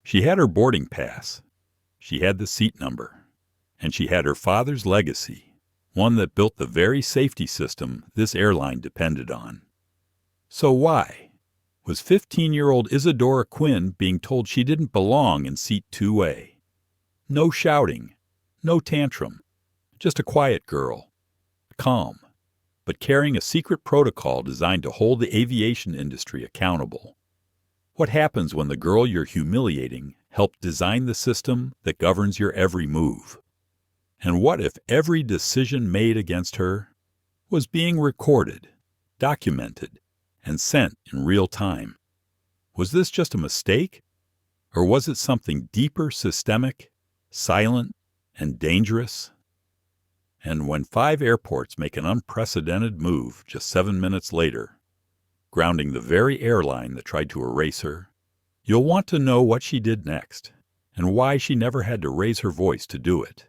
She had her boarding pass. She had the seat number. And she had her father's legacy, one that built the very safety system this airline depended on. So why was 15-year-old Isadora Quinn being told she didn't belong in seat 2A? No shouting, no tantrum, just a quiet girl, calm, but carrying a secret protocol designed to hold the aviation industry accountable. What happens when the girl you're humiliating helped design the system that governs your every move? And what if every decision made against her was being recorded, documented, and sent in real time? Was this just a mistake? Or was it something deeper, systemic, silent, and dangerous? And when 5 airports make an unprecedented move just 7 minutes later, grounding the very airline that tried to erase her, you'll want to know what she did next and why she never had to raise her voice to do it.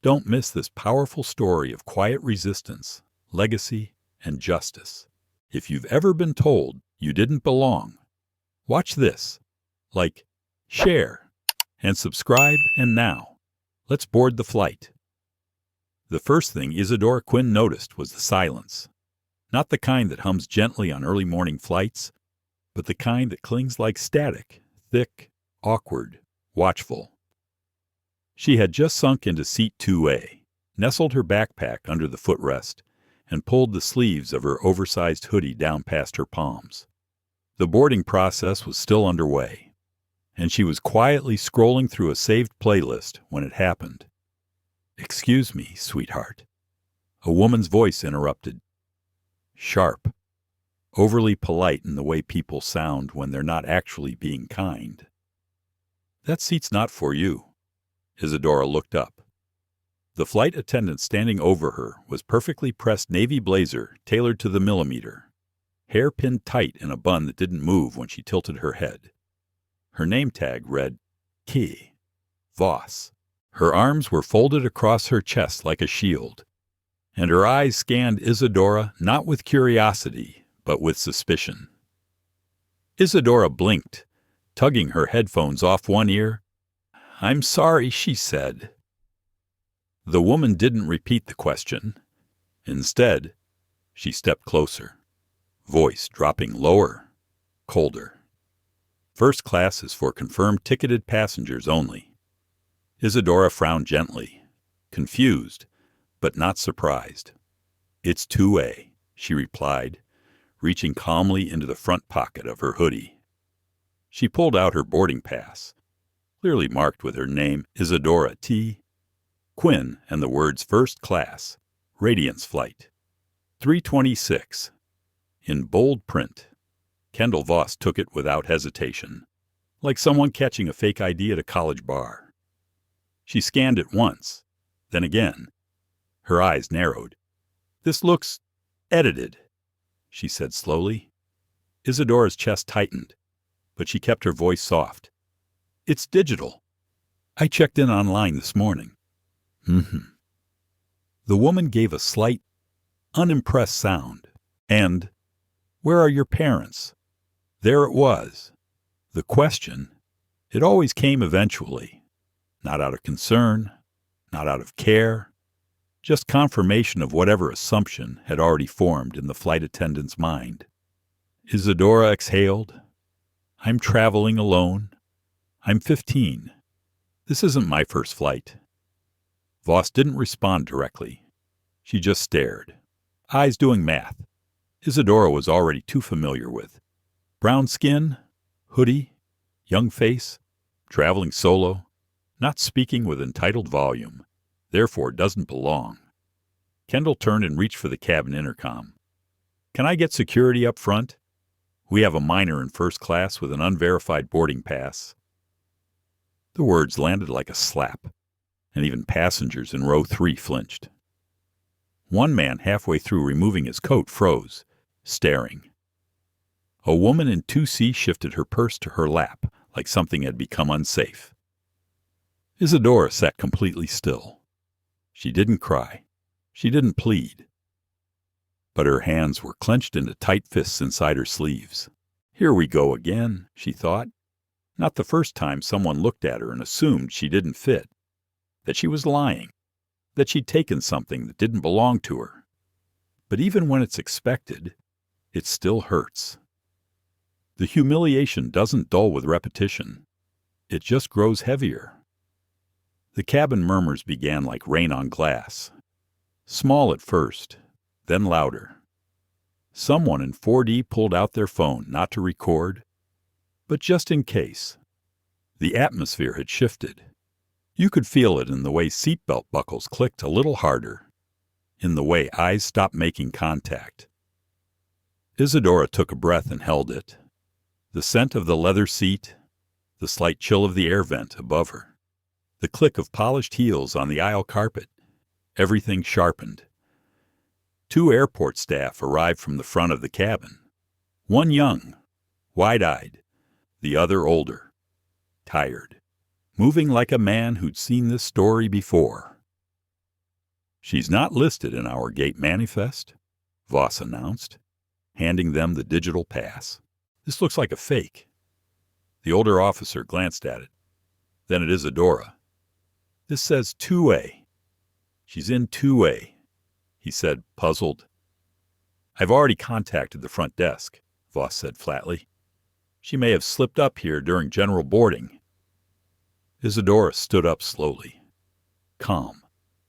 Don't miss this powerful story of quiet resistance, legacy, and justice. If you've ever been told you didn't belong, watch this, like, share, and subscribe, and now, let's board the flight. The first thing Isadora Quinn noticed was the silence. Not the kind that hums gently on early morning flights, but the kind that clings like static, thick, awkward, watchful. She had just sunk into seat 2A, nestled her backpack under the footrest, and pulled the sleeves of her oversized hoodie down past her palms. The boarding process was still underway, and she was quietly scrolling through a saved playlist when it happened. "Excuse me, sweetheart," a woman's voice interrupted. Sharp, overly polite in the way people sound when they're not actually being kind. "That seat's not for you." Isadora looked up. The flight attendant standing over her was perfectly pressed navy blazer tailored to the millimeter, hair pinned tight in a bun that didn't move when she tilted her head. Her name tag read, Key, Voss. Her arms were folded across her chest like a shield, and her eyes scanned Isadora not with curiosity, but with suspicion. Isadora blinked, tugging her headphones off one ear. "I'm sorry," she said. The woman didn't repeat the question. Instead, she stepped closer, voice dropping lower, colder. "First class is for confirmed ticketed passengers only." Isadora frowned gently, confused, but not surprised. "It's 2A, she replied, reaching calmly into the front pocket of her hoodie. She pulled out her boarding pass, clearly marked with her name Isadora T. Quinn and the words First Class, Radiance Flight, 326, in bold print. Kendall Voss took it without hesitation, like someone catching a fake ID at a college bar. She scanned it once, then again. Her eyes narrowed. "This looks edited," she said slowly. Isadora's chest tightened, but she kept her voice soft. "It's digital. I checked in online this morning." The woman gave a slight, unimpressed sound, and, "Where are your parents?" There it was. The question. It always came eventually. Not out of concern, not out of care, just confirmation of whatever assumption had already formed in the flight attendant's mind. Isadora exhaled. "I'm traveling alone. I'm 15. This isn't my first flight." Voss didn't respond directly. She just stared, eyes doing math. Isadora was already too familiar with. Brown skin, hoodie, young face, traveling solo, not speaking with entitled volume, therefore doesn't belong. Kendall turned and reached for the cabin intercom. "Can I get security up front? We have a minor in first class with an unverified boarding pass." The words landed like a slap, and even passengers in row 3 flinched. One man halfway through removing his coat froze, staring. A woman in 2C shifted her purse to her lap like something had become unsafe. Isadora sat completely still. She didn't cry. She didn't plead. But her hands were clenched into tight fists inside her sleeves. "Here we go again," she thought. Not the first time someone looked at her and assumed she didn't fit, that she was lying, that she'd taken something that didn't belong to her. But even when it's expected, it still hurts. The humiliation doesn't dull with repetition. It just grows heavier. The cabin murmurs began like rain on glass. Small at first, then louder. Someone in 4D pulled out their phone, not to record, but just in case. The atmosphere had shifted. You could feel it in the way seatbelt buckles clicked a little harder, in the way eyes stopped making contact. Isadora took a breath and held it. The scent of the leather seat, the slight chill of the air vent above her, the click of polished heels on the aisle carpet, everything sharpened. 2 airport staff arrived from the front of the cabin. One young, wide-eyed, the other older, tired, moving like a man who'd seen this story before. "She's not listed in our gate manifest," Voss announced, handing them the digital pass. "This looks like a fake." The older officer glanced at it, then at Isadora. "This says 2A. She's in 2A, he said, puzzled. "I've already contacted the front desk," Voss said flatly. "She may have slipped up here during general boarding." Isadora stood up slowly, calm,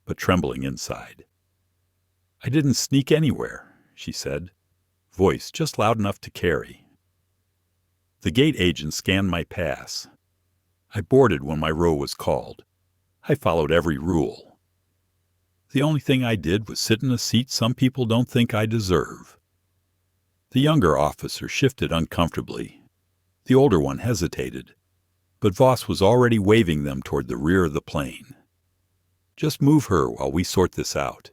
but trembling inside. "I didn't sneak anywhere," she said, voice just loud enough to carry. "The gate agent scanned my pass. I boarded when my row was called. I followed every rule. The only thing I did was sit in a seat some people don't think I deserve." The younger officer shifted uncomfortably. The older one hesitated, but Voss was already waving them toward the rear of the plane. "Just move her while we sort this out.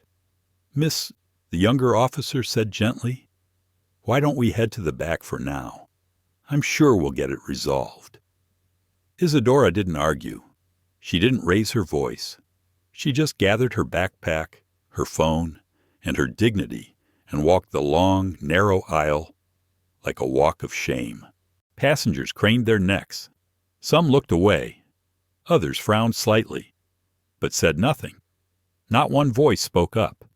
Miss," the younger officer said gently, "why don't we head to the back for now? I'm sure we'll get it resolved." Isadora didn't argue. She didn't raise her voice. She just gathered her backpack, her phone, and her dignity and walked the long, narrow aisle like a walk of shame. Passengers craned their necks. Some looked away. Others frowned slightly, but said nothing. Not one voice spoke up.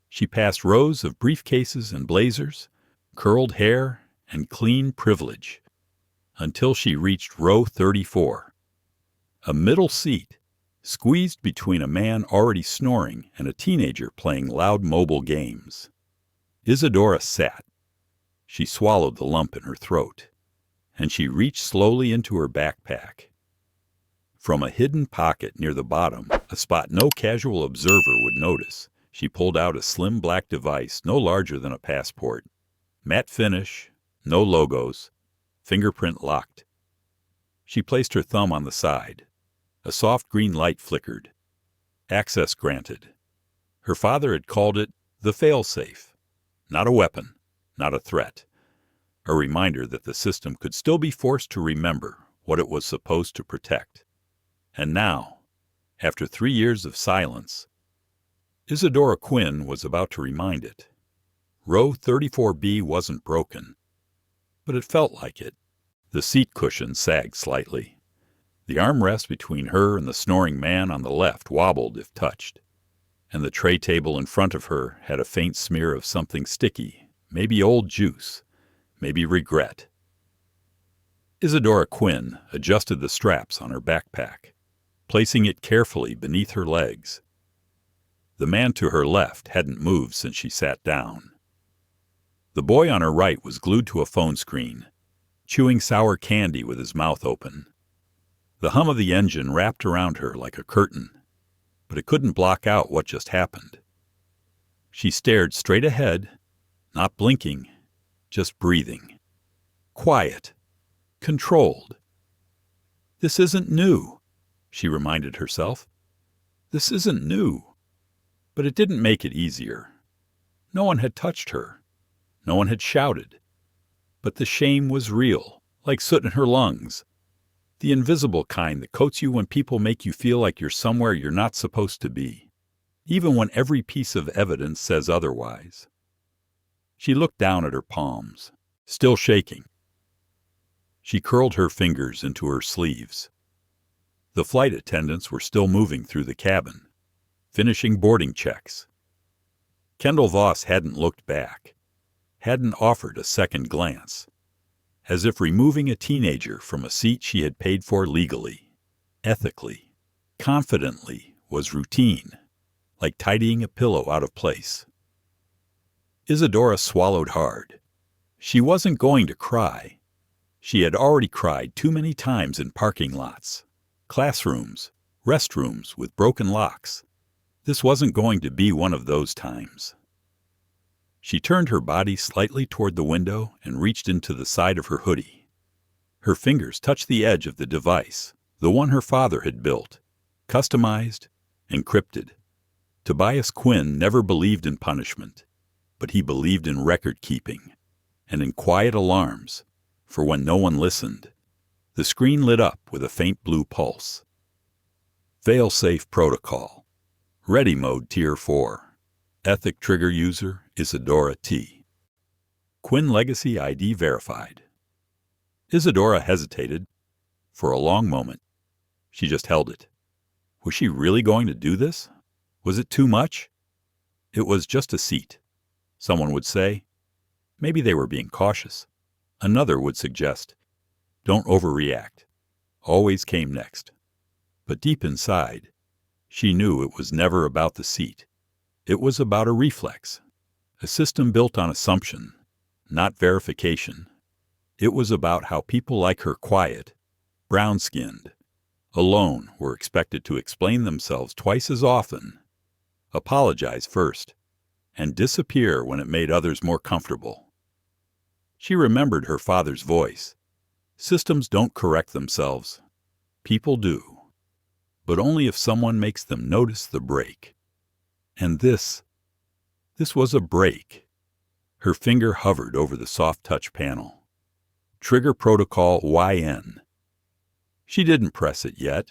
She passed rows of briefcases and blazers, curled hair, and clean privilege, until she reached row 34. A middle seat, squeezed between a man already snoring and a teenager playing loud mobile games. Isadora sat. She swallowed the lump in her throat, and she reached slowly into her backpack. From a hidden pocket near the bottom, a spot no casual observer would notice, she pulled out a slim black device no larger than a passport. Matte finish, no logos, fingerprint locked. She placed her thumb on the side. A soft green light flickered. Access granted. Her father had called it the failsafe. Not a weapon, not a threat. A reminder that the system could still be forced to remember what it was supposed to protect. And now, after 3 years of silence, Isadora Quinn was about to remind it. Row 34B wasn't broken, but it felt like it. The seat cushion sagged slightly. The armrest between her and the snoring man on the left wobbled if touched, and the tray table in front of her had a faint smear of something sticky, maybe old juice, maybe regret. Isadora Quinn adjusted the straps on her backpack, placing it carefully beneath her legs. The man to her left hadn't moved since she sat down. The boy on her right was glued to a phone screen, chewing sour candy with his mouth open. The hum of the engine wrapped around her like a curtain, but it couldn't block out what just happened. She stared straight ahead, not blinking, just breathing. Quiet. Controlled. "This isn't new," she reminded herself. "This isn't new." But it didn't make it easier. No one had touched her. No one had shouted. But the shame was real, like soot in her lungs. The invisible kind that coats you when people make you feel like you're somewhere you're not supposed to be, even when every piece of evidence says otherwise. She looked down at her palms, still shaking. She curled her fingers into her sleeves. The flight attendants were still moving through the cabin, finishing boarding checks. Kendall Voss hadn't looked back, hadn't offered a second glance, as if removing a teenager from a seat she had paid for legally, ethically, confidently was routine, like tidying a pillow out of place. Isadora swallowed hard. She wasn't going to cry. She had already cried too many times in parking lots, classrooms, restrooms with broken locks. This wasn't going to be one of those times. She turned her body slightly toward the window and reached into the side of her hoodie. Her fingers touched the edge of the device, the one her father had built, customized, encrypted. Tobias Quinn never believed in punishment, but he believed in record-keeping and in quiet alarms for when no one listened. The screen lit up with a faint blue pulse. Failsafe protocol. Ready mode tier 4. Ethic trigger user Isidora T. Quinn legacy ID verified. Isidora hesitated. For a long moment, she just held it. Was she really going to do this? Was it too much? It was just a seat. Someone would say. Maybe they were being cautious. Another would suggest, don't overreact. Always came next. But deep inside, she knew it was never about the seat. It was about a reflex, a system built on assumption, not verification. It was about how people like her quiet, brown-skinned, alone were expected to explain themselves twice as often, apologize first, and disappear when it made others more comfortable. She remembered her father's voice. Systems don't correct themselves. People do. But only if someone makes them notice the break. And this was a break. Her finger hovered over the soft touch panel. Trigger protocol YN. She didn't press it yet.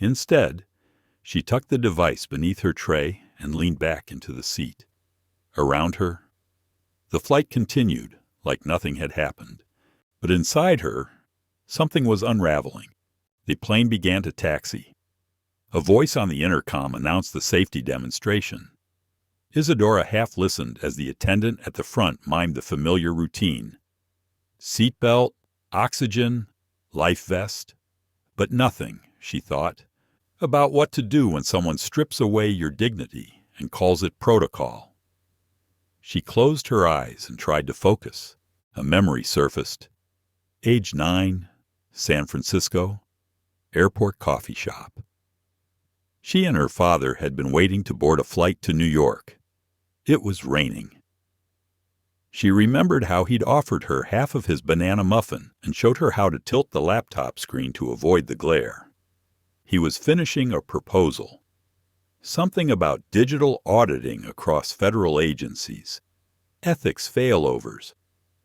Instead, she tucked the device beneath her tray and leaned back into the seat. Around her, the flight continued like nothing had happened. But inside her, something was unraveling. The plane began to taxi. A voice on the intercom announced the safety demonstration. Isadora half listened as the attendant at the front mimed the familiar routine. Seatbelt, oxygen, life vest. But nothing, she thought, about what to do when someone strips away your dignity and calls it protocol. She closed her eyes and tried to focus. A memory surfaced. Age 9, San Francisco, airport coffee shop. She and her father had been waiting to board a flight to New York. It was raining. She remembered how he'd offered her half of his banana muffin and showed her how to tilt the laptop screen to avoid the glare. He was finishing a proposal. Something about digital auditing across federal agencies, ethics failovers,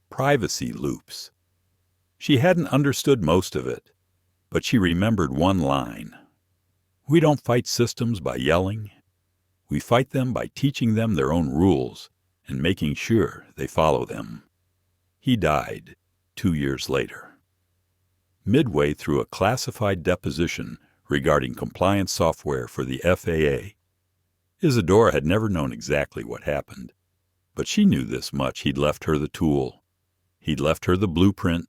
privacy loops. She hadn't understood most of it, but she remembered one line. We don't fight systems by yelling. We fight them by teaching them their own rules and making sure they follow them. He died 2 years later. Midway through a classified deposition regarding compliance software for the FAA, Isadora had never known exactly what happened, but she knew this much: he'd left her the tool, he'd left her the blueprint,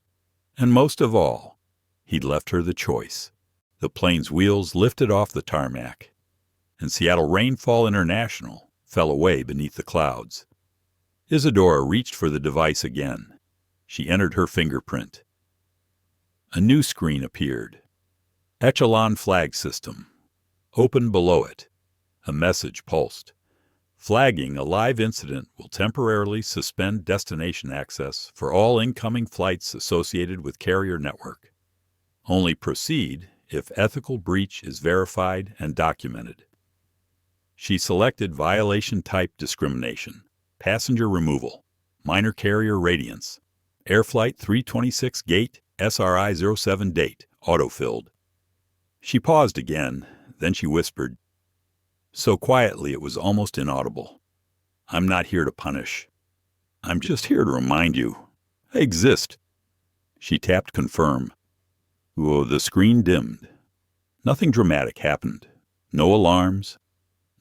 and most of all, he'd left her the choice. The plane's wheels lifted off the tarmac, and Seattle Rainfall International fell away beneath the clouds. Isadora reached for the device again. She entered her fingerprint. A new screen appeared. Echelon flag system. Open below it. A message pulsed. Flagging a live incident will temporarily suspend destination access for all incoming flights associated with carrier network. Only proceed if ethical breach is verified and documented. She selected violation type discrimination, passenger removal, minor carrier Radiance, Air Flight 326 gate, SRI 07 date, autofilled. She paused again, then she whispered, so quietly it was almost inaudible. I'm not here to punish. I'm just here to remind you. I exist. She tapped confirm. Whoa, the screen dimmed. Nothing dramatic happened. No alarms.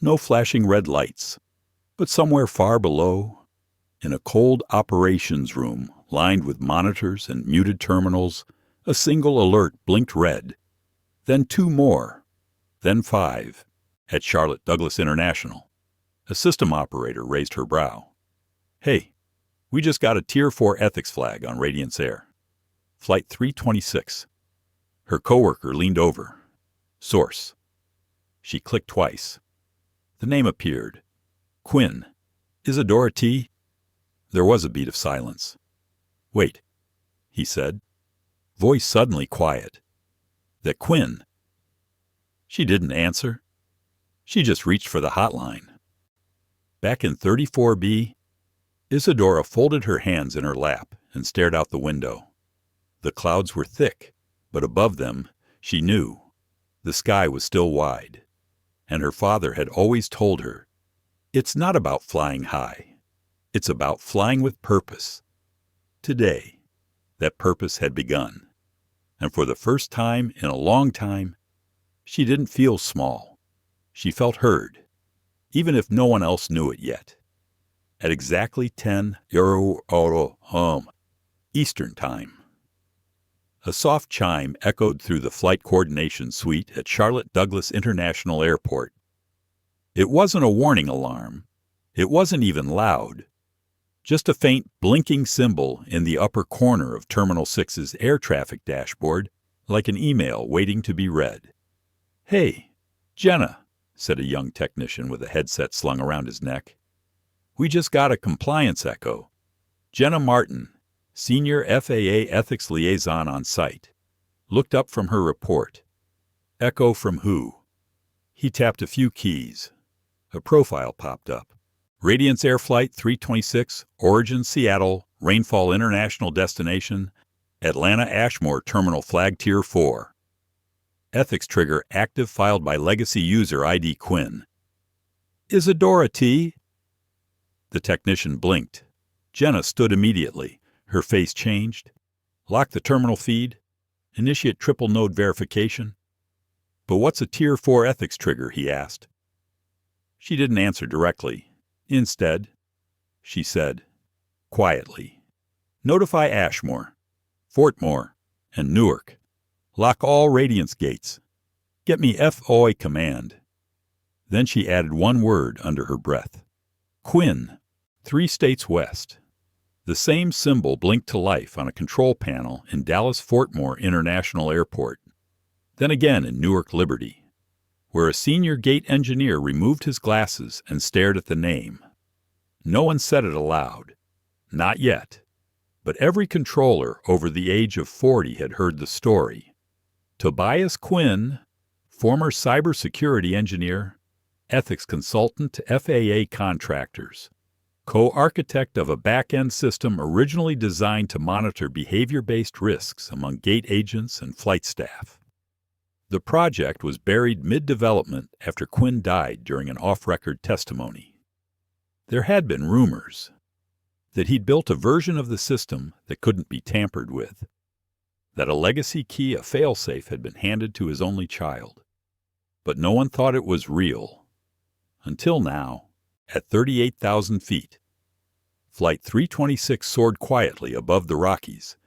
No flashing red lights. But somewhere far below, in a cold operations room lined with monitors and muted terminals, a single alert blinked red. Then 2 more. Then 5. At Charlotte Douglas International. A system operator raised her brow. Hey, we just got a Tier 4 ethics flag on Radiance Air. Flight 326. Her coworker leaned over. Source. She clicked twice. The name appeared. Quinn. Isadora T. There was a beat of silence. Wait, he said. Voice suddenly quiet. That Quinn. She didn't answer. She just reached for the hotline. Back in 34B, Isidora folded her hands in her lap and stared out the window. The clouds were thick, but above them, she knew, the sky was still wide. And her father had always told her, it's not about flying high. It's about flying with purpose. Today, that purpose had begun. And for the first time in a long time, she didn't feel small. She felt heard, even if no one else knew it yet. At exactly 10 Eastern Time, a soft chime echoed through the flight coordination suite at Charlotte Douglas International Airport. It wasn't a warning alarm. It wasn't even loud. Just a faint blinking symbol in the upper corner of Terminal 6's air traffic dashboard, like an email waiting to be read. Hey, Jenna, said a young technician with a headset slung around his neck. We just got a compliance echo. Jenna Martin, Senior FAA Ethics Liaison on site, looked up from her report. Echo from who? He tapped a few keys. A profile popped up. Radiance Air Flight 326, Origin Seattle, Rainfall International Destination, Atlanta Ashmore Terminal Flag Tier 4. Ethics trigger active filed by legacy user ID Quinn. Isadora T. The technician blinked. Jenna stood immediately. Her face changed. Lock the terminal feed. Initiate triple node verification. But what's a Tier 4 ethics trigger, he asked. She didn't answer directly. Instead, she said, quietly, notify Ashmore, Fortmore, and Newark. Lock all Radiance gates. Get me FOI command. Then she added one word under her breath. Quinn, 3 states west. The same symbol blinked to life on a control panel in Dallas Fortmore International Airport. Then again in Newark Liberty, where a senior gate engineer removed his glasses and stared at the name. No one said it aloud. Not yet. But every controller over the age of 40 had heard the story. Tobias Quinn, former cybersecurity engineer, ethics consultant to FAA contractors, co-architect of a back-end system originally designed to monitor behavior-based risks among gate agents and flight staff. The project was buried mid-development after Quinn died during an off-record testimony. There had been rumors that he'd built a version of the system that couldn't be tampered with, that a legacy key, a failsafe, had been handed to his only child. But no one thought it was real. Until now, at 38,000 feet, Flight 326 soared quietly above the Rockies.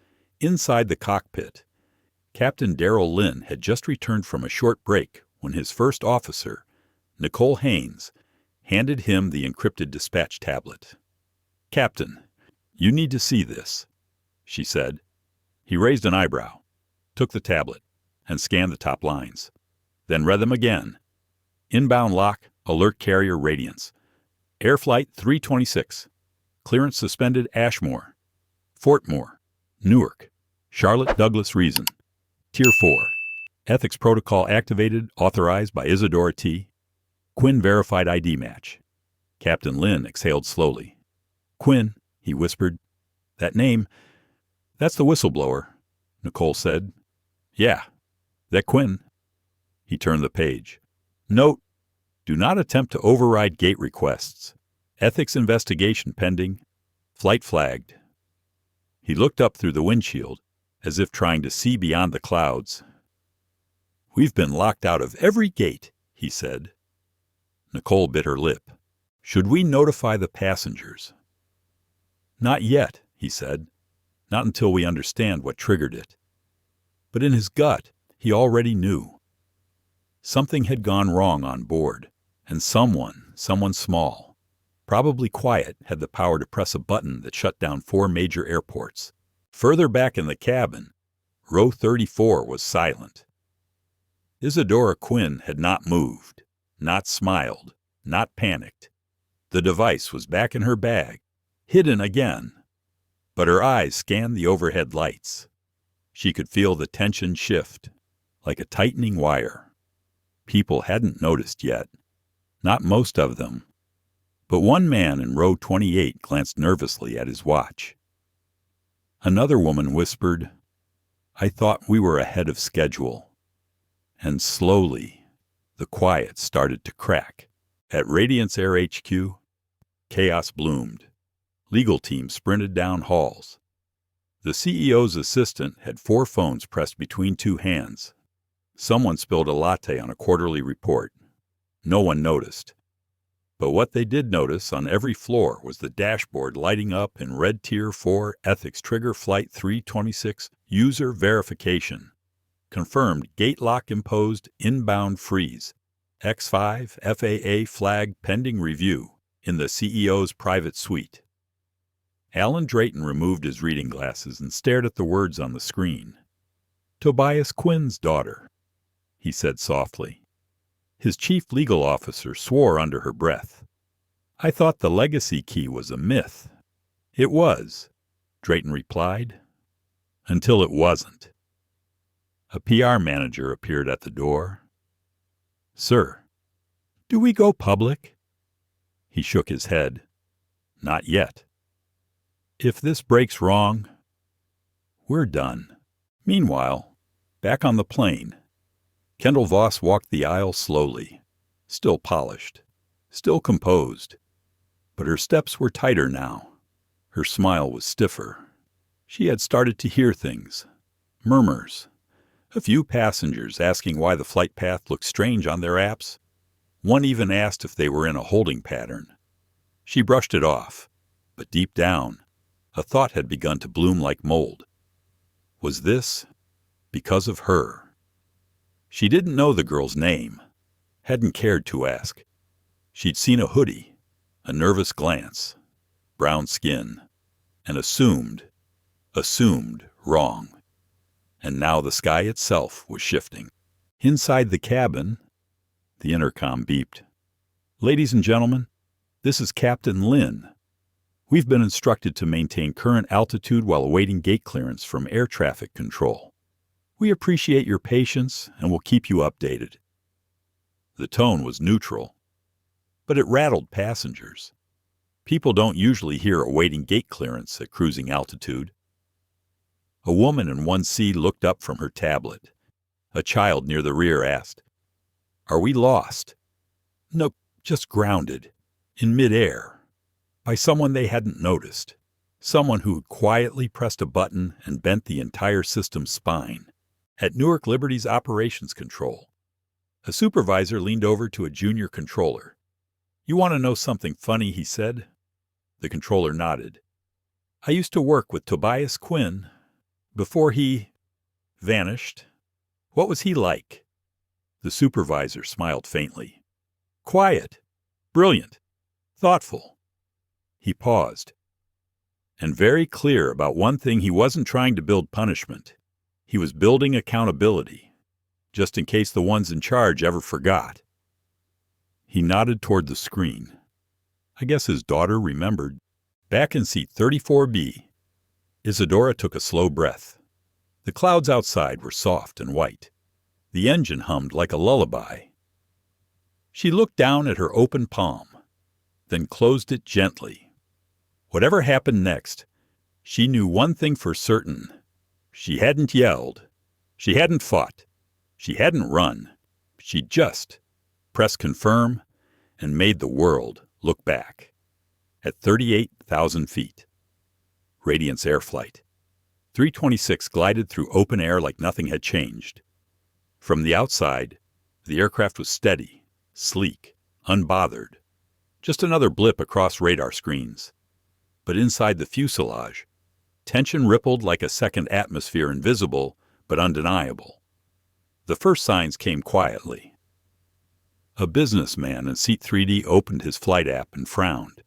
Inside the cockpit, Captain Darrell Lynn had just returned from a short break when his first officer, Nicole Haynes, handed him the encrypted dispatch tablet. Captain, you need to see this, she said. He raised an eyebrow, took the tablet, and scanned the top lines. Then read them again. Inbound lock, alert carrier Radiance. Air Flight 326. Clearance suspended Ashmore. Fortmore. Newark. Charlotte Douglas Reason. Tier 4. Ethics protocol activated, authorized by Isadora T. Quinn verified ID match. Captain Lynn exhaled slowly. Quinn, he whispered. That name, that's the whistleblower, Nicole said. Yeah, that Quinn. He turned the page. Note, do not attempt to override gate requests. Ethics investigation pending. Flight flagged. He looked up through the windshield. as if trying to see beyond the clouds. "We've been locked out of every gate," he said. Nicole bit her lip. "Should we notify the passengers?" "Not yet," he said. "Not until we understand what triggered it." But in his gut, he already knew. Something had gone wrong on board, and someone small, probably quiet, had the power to press a button that shut down 4 major airports. Further back in the cabin, row 34 was silent. Isadora Quinn had not moved, not smiled, not panicked. The device was back in her bag, hidden again. But her eyes scanned the overhead lights. She could feel the tension shift, like a tightening wire. People hadn't noticed yet. Not most of them. But one man in row 28 glanced nervously at his watch. Another woman whispered, "I thought we were ahead of schedule." And slowly, the quiet started to crack. At Radiance Air HQ, chaos bloomed. Legal teams sprinted down halls. The CEO's assistant had 4 phones pressed between 2 hands. Someone spilled a latte on a quarterly report. No one noticed. But what they did notice on every floor was the dashboard lighting up in red Tier 4 Ethics Trigger Flight 326 User Verification. Confirmed gate lock imposed inbound freeze. X5 FAA flag pending review in the CEO's private suite. Alan Drayton removed his reading glasses and stared at the words on the screen. "Tobias Quinn's daughter," he said softly. His chief legal officer swore under her breath. "I thought the legacy key was a myth." "It was," Drayton replied, "until it wasn't." A PR manager appeared at the door. "Sir, do we go public?" He shook his head. "Not yet. If this breaks wrong, we're done." Meanwhile, back on the plane, Kendall Voss walked the aisle slowly, still polished, still composed. But her steps were tighter now. Her smile was stiffer. She had started to hear things. Murmurs. A few passengers asking why the flight path looked strange on their apps. One even asked if they were in a holding pattern. She brushed it off, but deep down, a thought had begun to bloom like mold. Was this because of her? She didn't know the girl's name, hadn't cared to ask. She'd seen a hoodie, a nervous glance, brown skin, and assumed wrong. And now the sky itself was shifting. Inside the cabin, the intercom beeped. "Ladies and gentlemen, this is Captain Lin. We've been instructed to maintain current altitude while awaiting gate clearance from air traffic control. We appreciate your patience and will keep you updated." The tone was neutral, but it rattled passengers. People don't usually hear awaiting gate clearance at cruising altitude. A woman in 1C looked up from her tablet. A child near the rear asked, "Are we lost?" "No, just grounded, in midair, by someone they hadn't noticed, someone who had quietly pressed a button and bent the entire system's spine." At Newark Liberty's operations control, a supervisor leaned over to a junior controller. "You want to know something funny?" he said. The controller nodded. "I used to work with Tobias Quinn before he vanished. What was he like?" The supervisor smiled faintly. "Quiet, brilliant, thoughtful." He paused. And very clear about one thing: he wasn't trying to build punishment. He was building accountability, just in case the ones in charge ever forgot. He nodded toward the screen. I guess his daughter remembered. Back in seat 34B, Isidora took a slow breath. The clouds outside were soft and white. The engine hummed like a lullaby. She looked down at her open palm, then closed it gently. Whatever happened next, she knew one thing for certain. She hadn't yelled. She hadn't fought. She hadn't run. She just pressed confirm and made the world look back. At 38,000 feet. Radiance Air Flight 326 glided through open air like nothing had changed. From the outside, the aircraft was steady, sleek, unbothered. Just another blip across radar screens. But inside the fuselage, tension rippled like a second atmosphere, invisible but undeniable. The first signs came quietly. A businessman in Seat 3D opened his flight app and frowned.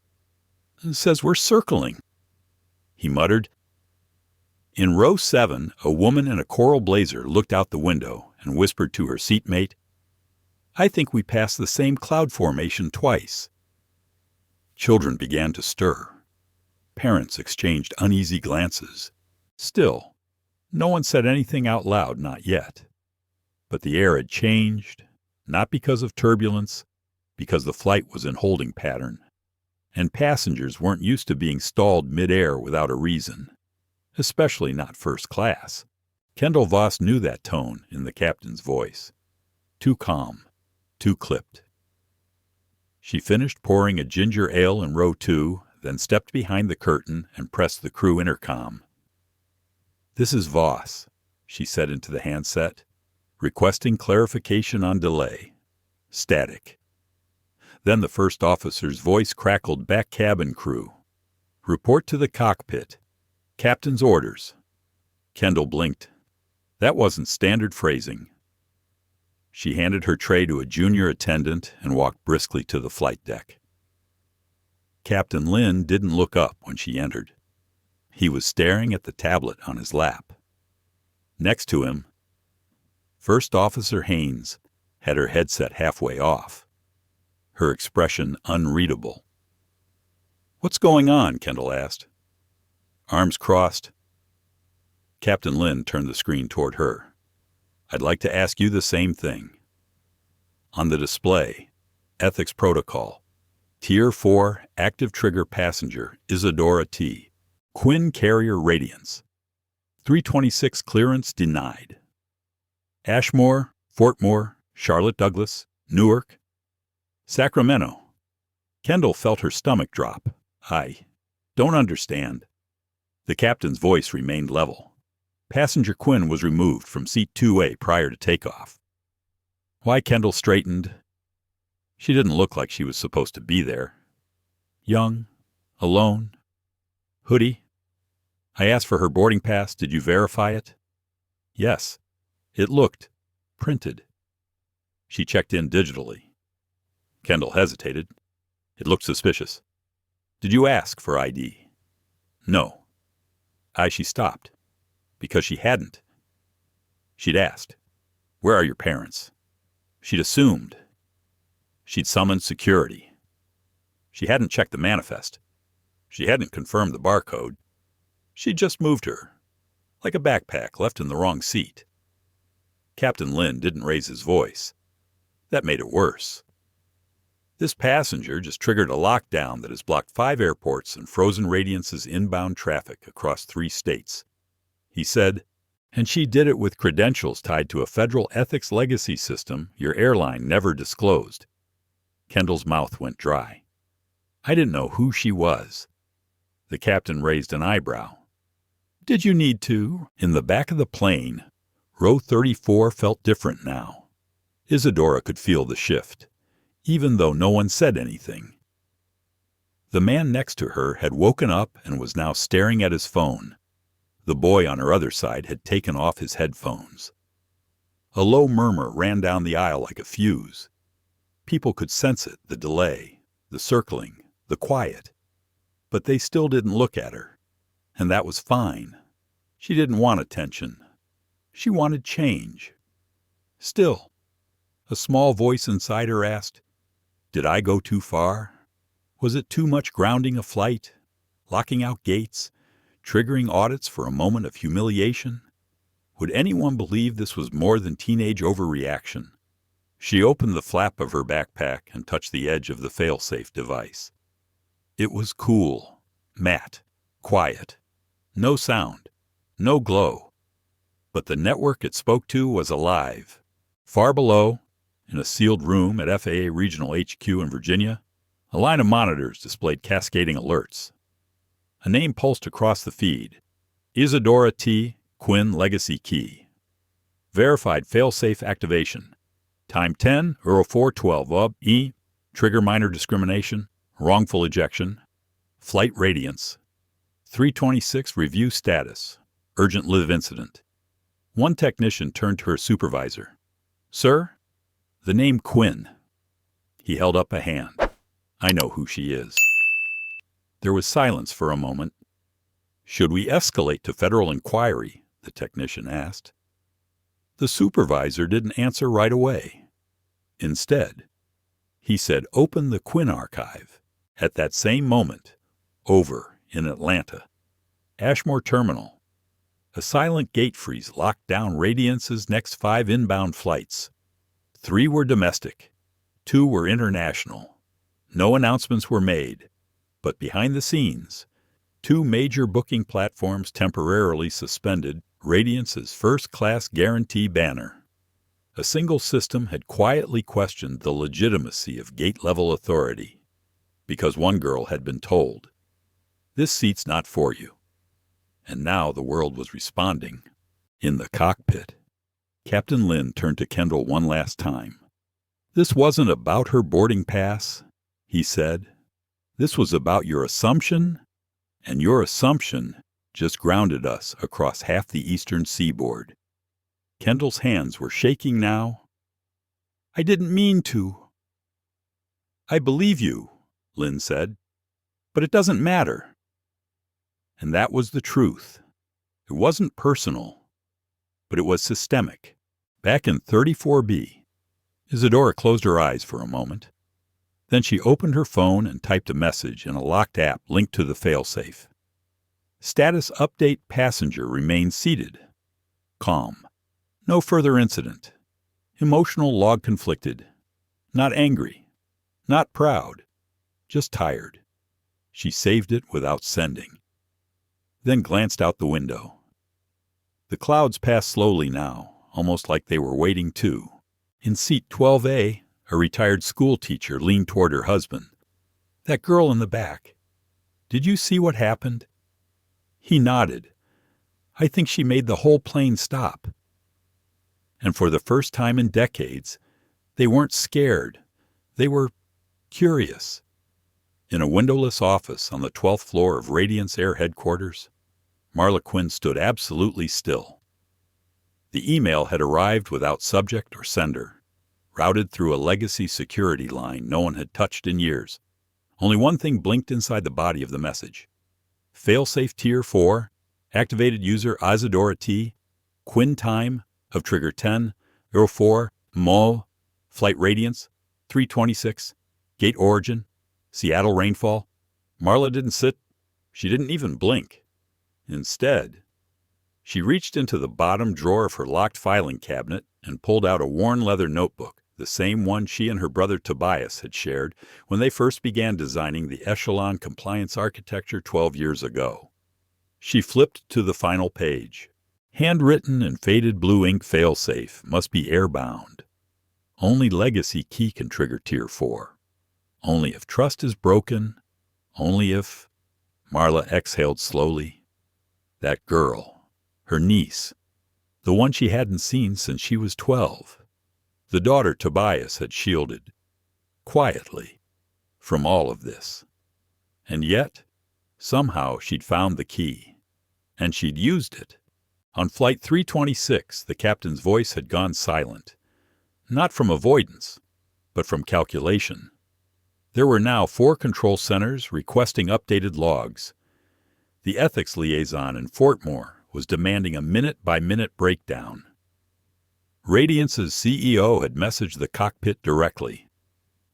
"It says we're circling," he muttered. In row 7, a woman in a coral blazer looked out the window and whispered to her seatmate, "I think we passed the same cloud formation twice." Children began to stir. Parents exchanged uneasy glances. Still, no one said anything out loud, not yet. But the air had changed, not because of turbulence, because the flight was in holding pattern. And passengers weren't used to being stalled mid-air without a reason, especially not first class. Kendall Voss knew that tone in the captain's voice. Too calm, too clipped. She finished pouring a ginger ale in row 2, then stepped behind the curtain and pressed the crew intercom. "This is Voss," she said into the handset, "requesting clarification on delay. Static." Then the first officer's voice crackled back, "Cabin crew. Report to the cockpit. Captain's orders." Kendall blinked. That wasn't standard phrasing. She handed her tray to a junior attendant and walked briskly to the flight deck. Captain Lynn didn't look up when she entered. He was staring at the tablet on his lap. Next to him, First Officer Haynes had her headset halfway off, her expression unreadable. "What's going on?" Kendall asked. Arms crossed. Captain Lynn turned the screen toward her. "I'd like to ask you the same thing." On the display, Ethics Protocol, Tier 4 Active Trigger Passenger Isadora T. Quinn Carrier Radiance. 326 clearance denied. Ashmore, Fort Moore, Charlotte Douglas, Newark, Sacramento. Kendall felt her stomach drop. "I don't understand." The captain's voice remained level. Passenger Quinn was removed from seat 2A prior to takeoff. Why? Kendall straightened. She didn't look like she was supposed to be there. Young, alone, hoodie. "I asked for her boarding pass. Did you verify it?" "Yes." It looked printed. She checked in digitally. Kendall hesitated. It looked suspicious. "Did you ask for ID?" "No." She stopped. Because she hadn't. She'd asked, "Where are your parents?" She'd assumed. She'd summoned security. She hadn't checked the manifest. She hadn't confirmed the barcode. She'd just moved her, like a backpack left in the wrong seat. Captain Lynn didn't raise his voice. That made it worse. "This passenger just triggered a lockdown that has blocked 5 airports and frozen Radiance's inbound traffic across 3 states. He said, "And she did it with credentials tied to a federal ethics legacy system your airline never disclosed." Kendall's mouth went dry. "I didn't know who she was." The captain raised an eyebrow. "Did you need to?" In the back of the plane, row 34 felt different now. Isadora could feel the shift, even though no one said anything. The man next to her had woken up and was now staring at his phone. The boy on her other side had taken off his headphones. A low murmur ran down the aisle like a fuse. People could sense it, the delay, the circling, the quiet. But they still didn't look at her. And that was fine. She didn't want attention. She wanted change. Still, a small voice inside her asked, "Did I go too far? Was it too much grounding a flight, locking out gates, triggering audits for a moment of humiliation? Would anyone believe this was more than teenage overreaction?" She opened the flap of her backpack and touched the edge of the failsafe device. It was cool, matte, quiet. No sound, no glow. But the network it spoke to was alive. Far below, in a sealed room at FAA Regional HQ in Virginia, a line of monitors displayed cascading alerts. A name pulsed across the feed. Isadora Quinn legacy key. Verified failsafe activation. Time 10:04:12 of E. Trigger minor discrimination. Wrongful ejection. Flight Radiance. 326 review status. Urgent live incident. One technician turned to her supervisor. Sir, the name Quinn. He held up a hand. I know who she is. There was silence for a moment. Should we escalate to federal inquiry? The technician asked. The supervisor didn't answer right away. Instead, he said, open the Quinn archive. At that same moment, over in Atlanta, Ashmore Terminal, a silent gate freeze locked down Radiance's next 5 inbound flights. 3 were domestic, 2 were international. No announcements were made, but behind the scenes, 2 major booking platforms temporarily suspended Radiance's first-class guarantee banner. A single system had quietly questioned the legitimacy of gate-level authority, because one girl had been told, "This seat's not for you." And now the world was responding. In the cockpit, Captain Lynn turned to Kendall one last time. This wasn't about her boarding pass, he said. This was about your assumption, and your assumption just grounded us across half the eastern seaboard. Kendall's hands were shaking now. I didn't mean to. I believe you, Lynn said, but it doesn't matter. And that was the truth. It wasn't personal, but it was systemic. Back in 34B, Isadora closed her eyes for a moment. Then she opened her phone and typed a message in a locked app linked to the failsafe. Status update: passenger remains seated. Calm. No further incident. Emotional log conflicted. Not angry. Not proud. Just tired. She saved it without sending. Then glanced out the window. The clouds passed slowly now, almost like they were waiting too. In seat 12A, a retired school teacher leaned toward her husband. That girl in the back. Did you see what happened? He nodded. I think she made the whole plane stop. And for the first time in decades, they weren't scared. They were curious. In a windowless office on the 12th floor of Radiance Air headquarters, Marla Quinn stood absolutely still. The email had arrived without subject or sender, routed through a legacy security line no one had touched in years. Only one thing blinked inside the body of the message. Failsafe Tier 4, activated user Isadora Quinn time of trigger 10:04 Mo, Flight Radiance, 326, gate origin, Seattle rainfall. Marla didn't sit. She didn't even blink. Instead, she reached into the bottom drawer of her locked filing cabinet and pulled out a worn leather notebook, the same one she and her brother Tobias had shared when they first began designing the Echelon compliance architecture 12 years ago. She flipped to the final page. Handwritten in faded blue ink, failsafe must be airbound. Only legacy key can trigger Tier 4. Only if trust is broken. Only if... Marla exhaled slowly. That girl, her niece, the one she hadn't seen since she was 12. The daughter Tobias had shielded, quietly, from all of this. And yet, somehow she'd found the key. And she'd used it. On Flight 326, the captain's voice had gone silent. Not from avoidance, but from calculation. There were now 4 control centers requesting updated logs. The ethics liaison in Fortmore was demanding a minute-by-minute breakdown. Radiance's CEO had messaged the cockpit directly,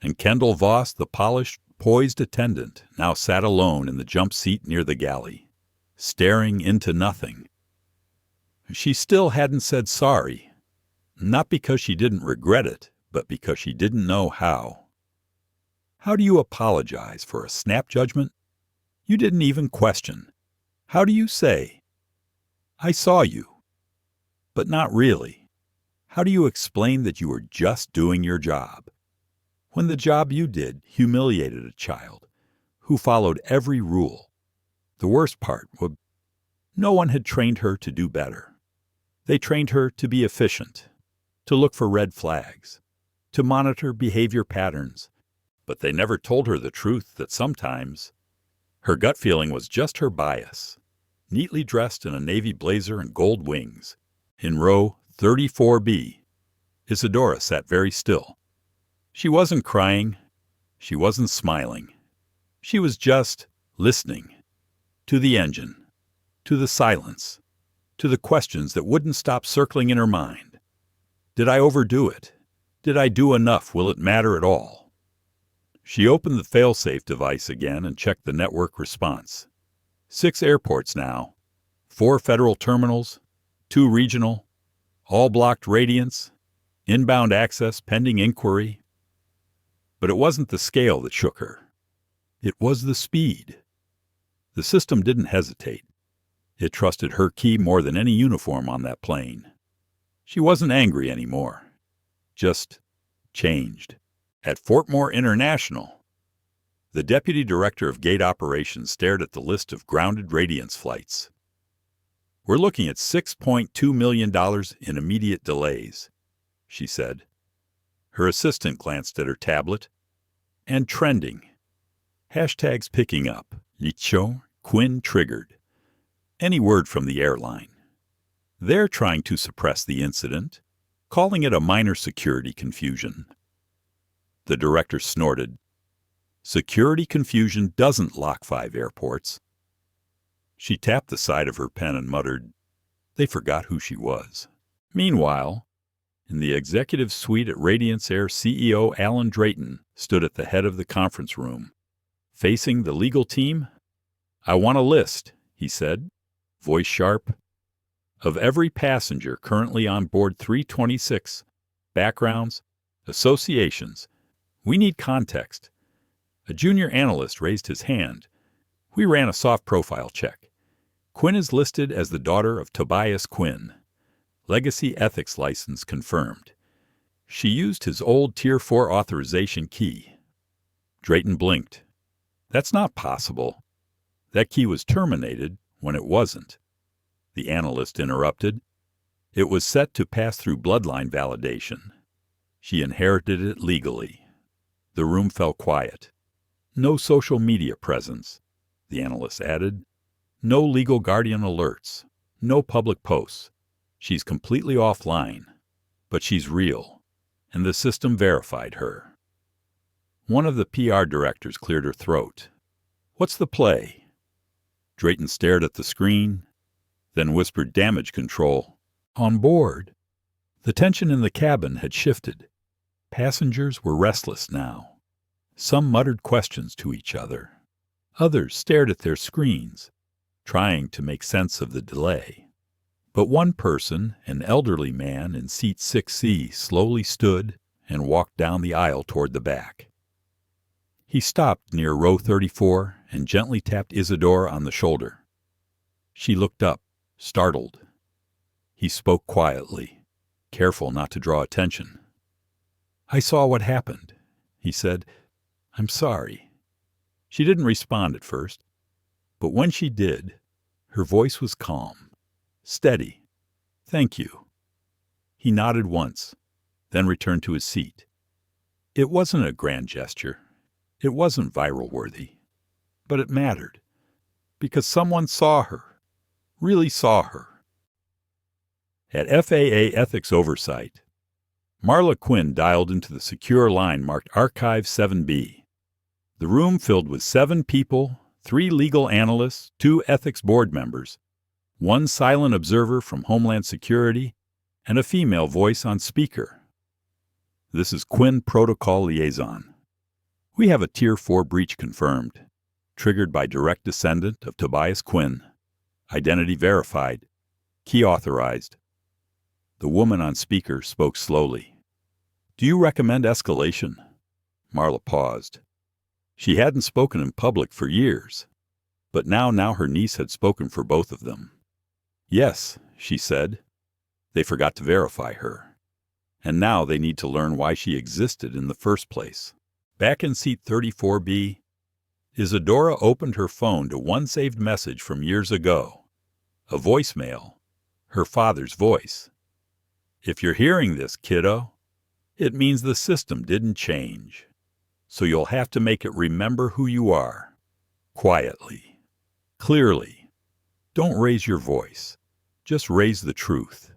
and Kendall Voss, the polished, poised attendant, now sat alone in the jump seat near the galley, staring into nothing. She still hadn't said sorry, not because she didn't regret it, but because she didn't know how. How do you apologize for a snap judgment? You didn't even question. How do you say, I saw you, but not really? How do you explain that you were just doing your job, when the job you did humiliated a child who followed every rule? The worst part was No one had trained her to do better. They trained her to be efficient, to look for red flags, to monitor behavior patterns, but they never told her the truth that sometimes her gut feeling was just her bias. Neatly dressed in a navy blazer and gold wings, in row 34B, Isadora sat very still. She wasn't crying. She wasn't smiling. She was just listening to the engine, to the silence, to the questions that wouldn't stop circling in her mind. Did I overdo it? Did I do enough? Will it matter at all? She opened the failsafe device again and checked the network response. 6 airports now, 4 federal terminals, 2 regional, all blocked Radiance, inbound access pending inquiry. But it wasn't the scale that shook her. It was the speed. The system didn't hesitate. It trusted her key more than any uniform on that plane. She wasn't angry anymore. Just changed. At Fort Moore International, the deputy director of gate operations stared at the list of grounded Radiance flights. We're looking at $6.2 million in immediate delays, she said. Her assistant glanced at her tablet. And trending. Hashtags picking up. Isadora Quinn triggered. Any word from the airline. They're trying to suppress the incident, calling it a minor security confusion. The director snorted. Security confusion doesn't lock 5 airports. She tapped the side of her pen and muttered, they forgot who she was. Meanwhile, in the executive suite at Radiance Air, CEO Alan Drayton stood at the head of the conference room. Facing the legal team, I want a list, he said, voice sharp, of every passenger currently on board 326, backgrounds, associations. We need context. A junior analyst raised his hand. We ran a soft profile check. Quinn is listed as the daughter of Tobias Quinn. Legacy ethics license confirmed. She used his old Tier 4 authorization key. Drayton blinked. That's not possible. That key was terminated when it wasn't. The analyst interrupted. It was set to pass through bloodline validation. She inherited it legally. The room fell quiet. No social media presence, the analyst added. No legal guardian alerts. No public posts. She's completely offline. But she's real, and the system verified her. One of the PR directors cleared her throat. What's the play? Drayton stared at the screen, then whispered damage control. On board. The tension in the cabin had shifted. Passengers were restless now. Some muttered questions to each other. Others stared at their screens, trying to make sense of the delay. But one person, an elderly man in seat 6C, slowly stood and walked down the aisle toward the back. He stopped near row 34 and gently tapped Isadora on the shoulder. She looked up, startled. He spoke quietly, careful not to draw attention. I saw what happened, he said. I'm sorry. She didn't respond at first, but when she did, her voice was calm, steady. Thank you. He nodded once, then returned to his seat. It wasn't a grand gesture. It wasn't viral-worthy. But it mattered, because someone saw her, really saw her. At FAA Ethics Oversight, Marla Quinn dialed into the secure line marked Archive 7B. The room filled with 7 people, 3 legal analysts, 2 ethics board members, 1 silent observer from Homeland Security, and a female voice on speaker. This is Quinn Protocol Liaison. We have a Tier 4 breach confirmed, triggered by direct descendant of Tobias Quinn, identity verified, key authorized. The woman on speaker spoke slowly. Do you recommend escalation? Marla paused. She hadn't spoken in public for years, but now her niece had spoken for both of them. Yes, she said. They forgot to verify her. And now they need to learn why she existed in the first place. Back in seat 34B, Isadora opened her phone to one saved message from years ago. A voicemail. Her father's voice. If you're hearing this, kiddo, it means the system didn't change. So you'll have to make it remember who you are. Quietly. Clearly. Don't raise your voice. Just raise the truth.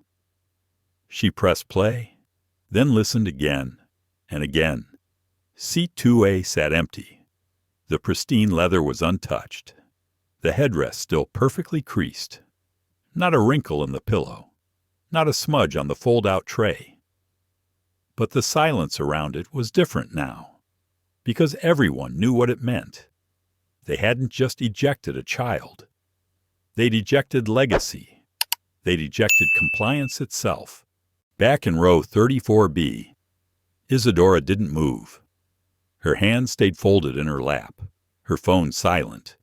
She pressed play, then listened again and again. Seat 2A sat empty. The pristine leather was untouched. The headrest still perfectly creased. Not a wrinkle in the pillow. Not a smudge on the fold-out tray. But the silence around it was different now, because everyone knew what it meant. They hadn't just ejected a child. They'd ejected legacy. They'd ejected compliance itself. Back in row 34B, Isadora didn't move. Her hands stayed folded in her lap, her phone silent,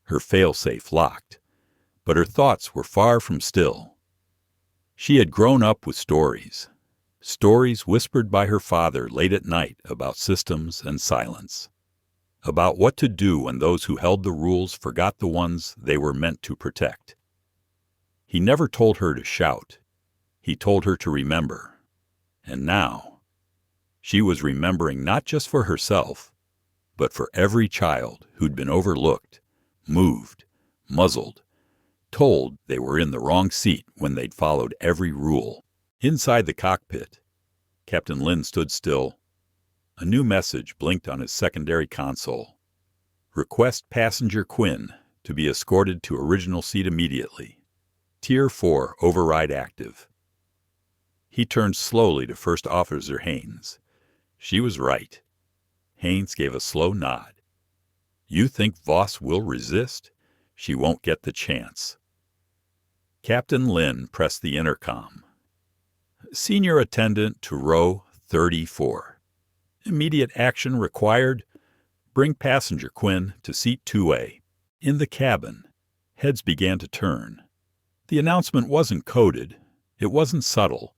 her failsafe locked, but her thoughts were far from still. She had grown up with stories whispered by her father late at night about systems and silence, about what to do when those who held the rules forgot the ones they were meant to protect. He never told her to shout. He told her to remember. And now, she was remembering not just for herself, but for every child who'd been overlooked, moved, muzzled, told they were in the wrong seat when they'd followed every rule. Inside the cockpit, Captain Lynn stood still. A new message blinked on his secondary console. Request passenger Quinn to be escorted to original seat immediately. Tier 4 override active. He turned slowly to First Officer Haynes. She was right. Haynes gave a slow nod. You think Voss will resist? She won't get the chance. Captain Lynn pressed the intercom. Senior attendant to row 34. Immediate action required. Bring passenger Quinn to seat 2A. In the cabin, heads began to turn. The announcement wasn't coded, it wasn't subtle,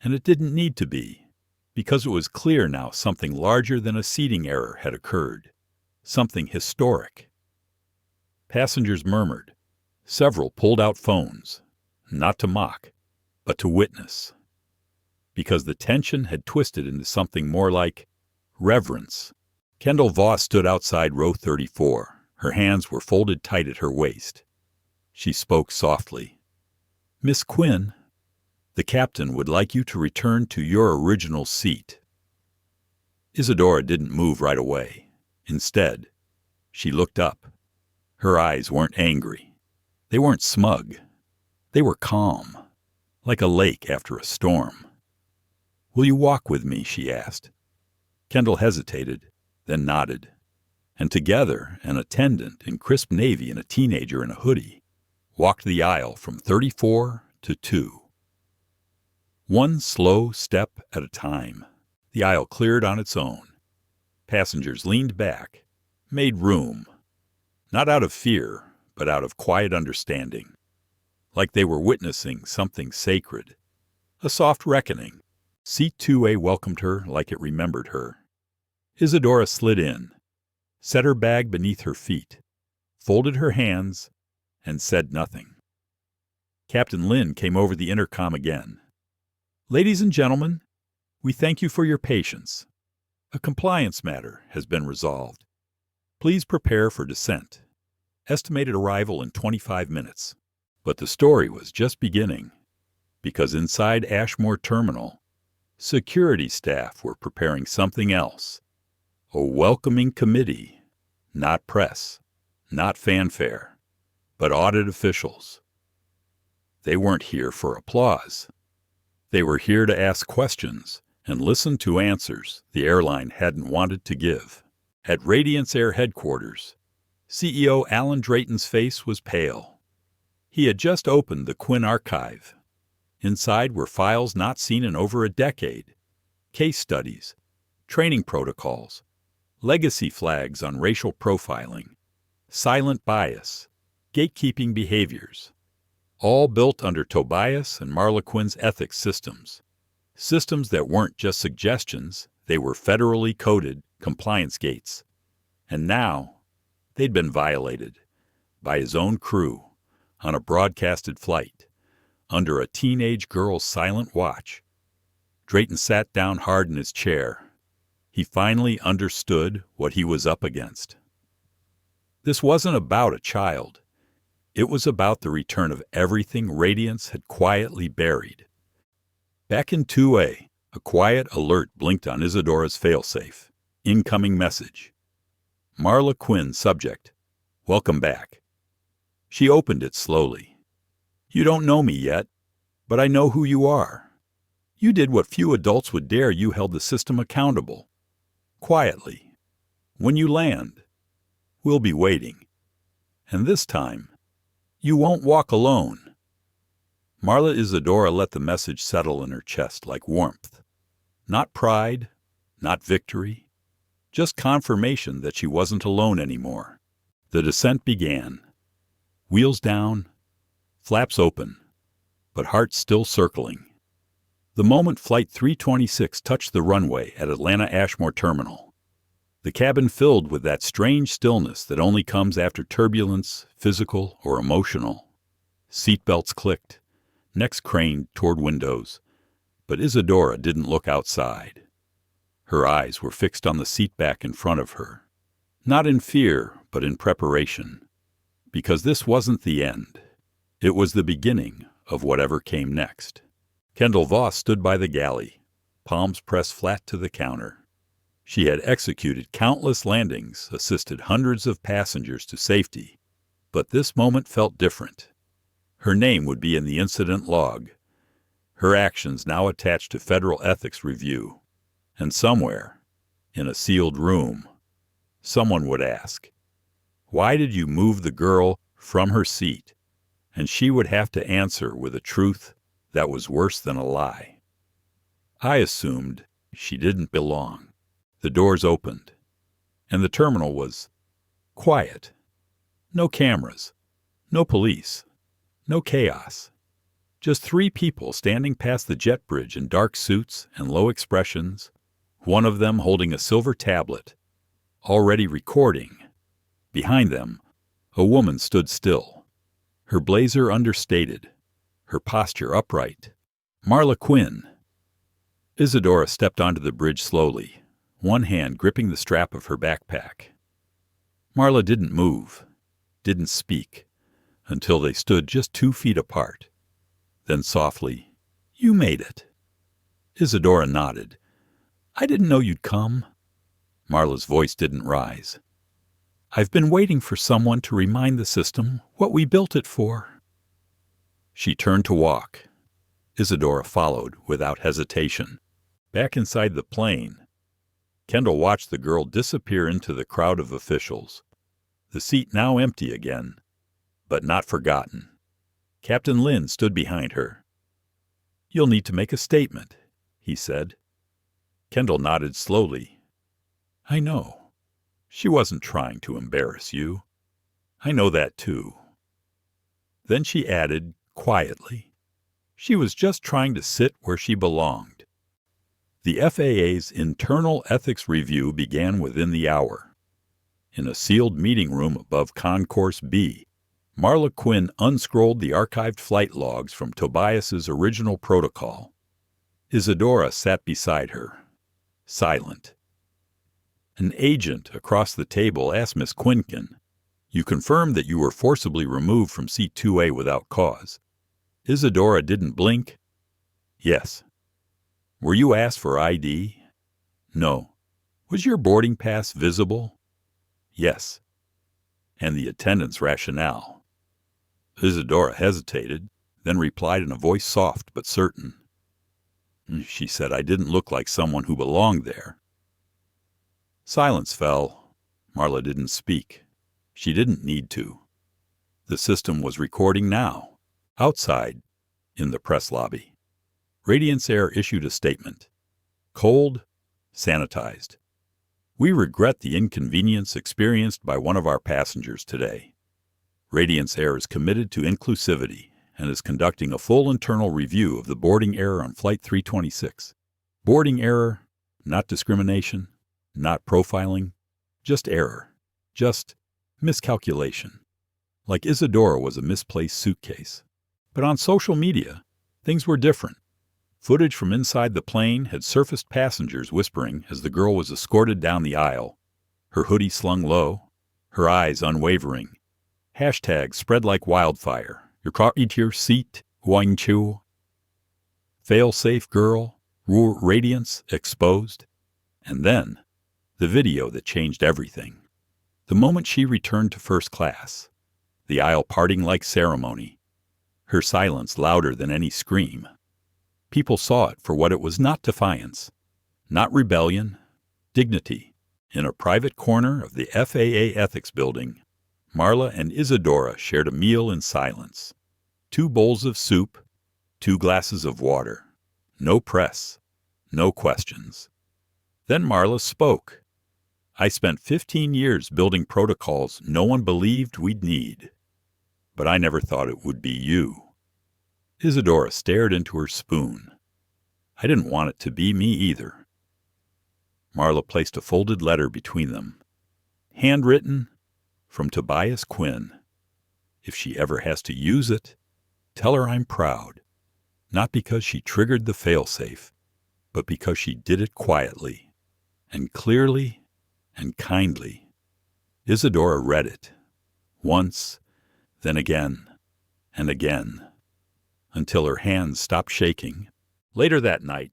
and it didn't need to be, because it was clear now something larger than a seating error had occurred, something historic. Passengers murmured. Several pulled out phones, not to mock, but to witness, because the tension had twisted into something more like reverence. Kendall Voss stood outside row 34. Her hands were folded tight at her waist. She spoke softly. Miss Quinn, the captain would like you to return to your original seat. Isadora didn't move right away. Instead, she looked up. Her eyes weren't angry. They weren't smug. They were calm, like a lake after a storm. Will you walk with me? She asked. Kendall hesitated, then nodded. And together, an attendant in crisp navy and a teenager in a hoodie walked the aisle from 34 to 2. One slow step at a time, the aisle cleared on its own. Passengers leaned back, made room, not out of fear, but out of quiet understanding, like they were witnessing something sacred, a soft reckoning. Seat 2A welcomed her like it remembered her. Isadora slid in, set her bag beneath her feet, folded her hands, and said nothing. Captain Lynn came over the intercom again. Ladies and gentlemen, we thank you for your patience. A compliance matter has been resolved. Please prepare for descent. Estimated arrival in 25 minutes. But the story was just beginning, because inside Ashmore Terminal, security staff were preparing something else. A welcoming committee, not press, not fanfare, but audit officials. They weren't here for applause. They were here to ask questions and listen to answers the airline hadn't wanted to give. At Radiance Air headquarters, CEO Alan Drayton's face was pale. He had just opened the Quinn archive. Inside were files not seen in over a decade, case studies, training protocols, legacy flags on racial profiling, silent bias, gatekeeping behaviors, all built under Tobias and Marla Quinn's ethics systems. Systems that weren't just suggestions, they were federally coded compliance gates. And now, they'd been violated by his own crew, on a broadcasted flight, under a teenage girl's silent watch. Drayton sat down hard in his chair. He finally understood what he was up against. This wasn't about a child. It was about the return of everything Radiance had quietly buried. Back in 2A, a quiet alert blinked on Isadora's failsafe. Incoming message. Marla Quinn, subject. Welcome back. She opened it slowly. You don't know me yet, but I know who you are. You did what few adults would dare. You held the system accountable. Quietly. When you land, we'll be waiting. And this time, you won't walk alone. Marla Isadora let the message settle in her chest like warmth. Not pride, not victory, just confirmation that she wasn't alone anymore. The descent began. Wheels down, flaps open, but heart still circling. The moment Flight 326 touched the runway at Atlanta Ashmore Terminal, the cabin filled with that strange stillness that only comes after turbulence, physical or emotional. Seatbelts clicked, necks craned toward windows, but Isadora didn't look outside. Her eyes were fixed on the seat back in front of her, not in fear, but in preparation. Because this wasn't the end. It was the beginning of whatever came next. Kendall Voss stood by the galley, palms pressed flat to the counter. She had executed countless landings, assisted hundreds of passengers to safety, but this moment felt different. Her name would be in the incident log, her actions now attached to federal ethics review. And somewhere, in a sealed room, someone would ask, why did you move the girl from her seat? And she would have to answer with a truth that was worse than a lie. I assumed she didn't belong. The doors opened, and the terminal was quiet. No cameras, no police, no chaos. Just 3 people standing past the jet bridge in dark suits and low expressions, one of them holding a silver tablet, already recording. Behind them, a woman stood still, her blazer understated, her posture upright. Marla Quinn. Isadora stepped onto the bridge slowly, one hand gripping the strap of her backpack. Marla didn't move, didn't speak, until they stood just 2 feet apart. Then softly, you made it. Isadora nodded. I didn't know you'd come. Marla's voice didn't rise. I've been waiting for someone to remind the system what we built it for. She turned to walk. Isadora followed without hesitation. Back inside the plane, Kendall watched the girl disappear into the crowd of officials. The seat now empty again, but not forgotten. Captain Lynn stood behind her. You'll need to make a statement, he said. Kendall nodded slowly. I know. She wasn't trying to embarrass you. I know that too. Then she added, quietly, she was just trying to sit where she belonged. The FAA's internal ethics review began within the hour. In a sealed meeting room above Concourse B, Marla Quinn unscrolled the archived flight logs from Tobias's original protocol. Isadora sat beside her, silent. An agent across the table asked Miss Quinkin, you confirmed that you were forcibly removed from seat 2A without cause. Isadora didn't blink. Yes. Were you asked for ID? No. Was your boarding pass visible? Yes. And the attendant's rationale? Isadora hesitated, then replied in a voice soft but certain. She said I didn't look like someone who belonged there. Silence fell. Marla didn't speak. She didn't need to. The system was recording now. Outside, in the press lobby, Radiance Air issued a statement. Cold, sanitized. We regret the inconvenience experienced by one of our passengers today. Radiance Air is committed to inclusivity and is conducting a full internal review of the boarding error on Flight 326. Boarding error, not discrimination, not profiling, just error, just miscalculation. like Isadora was a misplaced suitcase. But on social media, things were different. Footage from inside the plane had surfaced passengers whispering as the girl was escorted down the aisle, her hoodie slung low, her eyes unwavering. Hashtags spread like wildfire. Your car eat your seat, Wang Chu. Failsafe girl, Radiance exposed. And then, the video that changed everything. The moment she returned to first class, the aisle parting like ceremony, her silence louder than any scream. People saw it for what it was: not defiance, not rebellion, dignity. In a private corner of the FAA ethics building, Marla and Isadora shared a meal in silence. 2 bowls of soup, 2 glasses of water. No press, no questions. Then Marla spoke. I spent 15 years building protocols no one believed we'd need. But I never thought it would be you. Isidora stared into her spoon. I didn't want it to be me either. Marla placed a folded letter between them. Handwritten, from Tobias Quinn. If she ever has to use it, tell her I'm proud. Not because she triggered the failsafe, but because she did it quietly, and clearly, and kindly. Isadora read it. Once, then again, and again, until her hands stopped shaking. Later that night,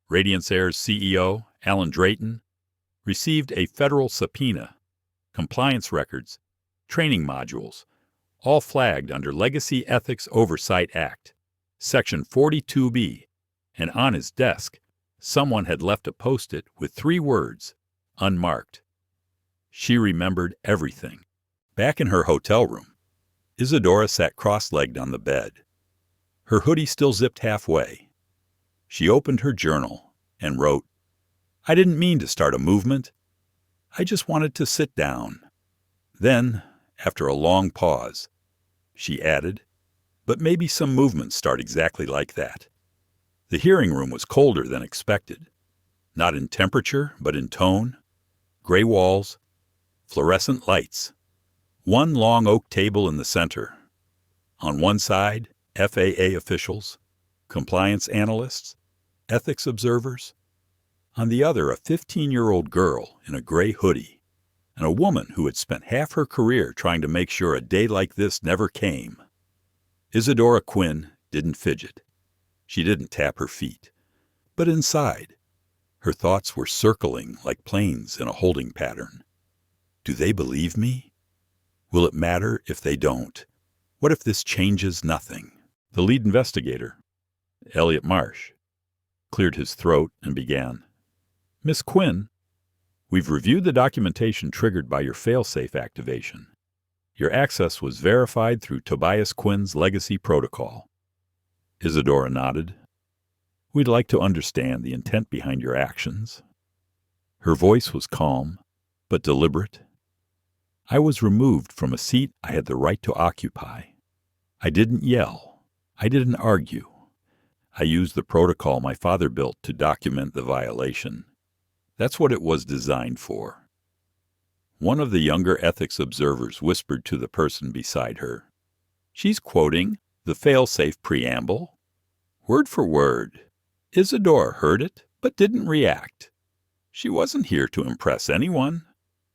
Radiance Air's CEO, Alan Drayton, received a federal subpoena, compliance records, training modules, all flagged under Legacy Ethics Oversight Act, Section 42B, and on his desk, someone had left a post-it with 3 words, unmarked. She remembered everything. Back in her hotel room, Isadora sat cross-legged on the bed, her hoodie still zipped halfway. She opened her journal and wrote, I didn't mean to start a movement. I just wanted to sit down. Then, after a long pause, she added, but maybe some movements start exactly like that. The hearing room was colder than expected, not in temperature, but in tone. Gray walls, fluorescent lights, 1 long oak table in the center. On one side, FAA officials, compliance analysts, ethics observers. On the other, a 15-year-old girl in a gray hoodie, and a woman who had spent half her career trying to make sure a day like this never came. Isadora Quinn didn't fidget. She didn't tap her feet. But inside, her thoughts were circling like planes in a holding pattern. Do they believe me? Will it matter if they don't? What if this changes nothing? The lead investigator, Elliot Marsh, cleared his throat and began. Miss Quinn, we've reviewed the documentation triggered by your failsafe activation. Your access was verified through Tobias Quinn's legacy protocol. Isadora nodded. We'd like to understand the intent behind your actions. Her voice was calm, but deliberate. I was removed from a seat I had the right to occupy. I didn't yell. I didn't argue. I used the protocol my father built to document the violation. That's what it was designed for. One of the younger ethics observers whispered to the person beside her. She's quoting the failsafe preamble, word for word. Isadora heard it, but didn't react. She wasn't here to impress anyone.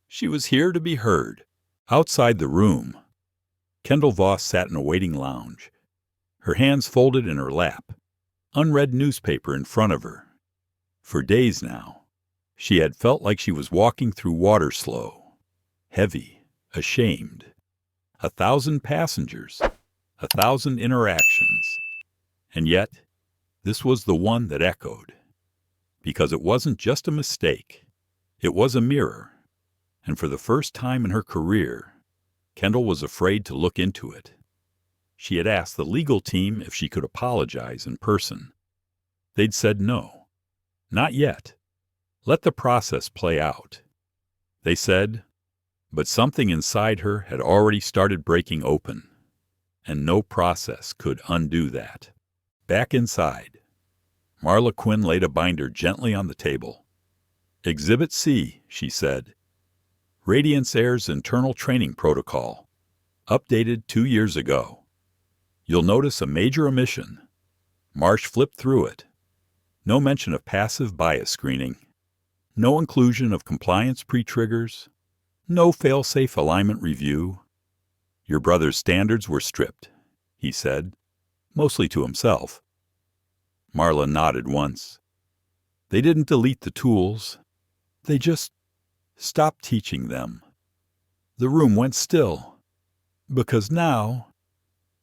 She was here to be heard. Outside the room, Kendall Voss sat in a waiting lounge, her hands folded in her lap, unread newspaper in front of her. For days now, she had felt like she was walking through water slow, heavy, ashamed. 1,000 passengers, 1,000 interactions. And yet, this was the one that echoed. Because it wasn't just a mistake. It was a mirror. And for the first time in her career, Kendall was afraid to look into it. She had asked the legal team if she could apologize in person. They'd said no. Not yet. Let the process play out. They said, but something inside her had already started breaking open, and no process could undo that. Back inside, Marla Quinn laid a binder gently on the table. Exhibit C, she said. Radiance Air's internal training protocol, Updated 2 years ago. You'll notice a major omission. Marsh flipped through it. No mention of passive bias screening. No inclusion of compliance pre-triggers. No failsafe alignment review. Your brother's standards were stripped, he said, mostly to himself. Marla nodded once. They didn't delete the tools. They just stopped teaching them. The room went still. Because now,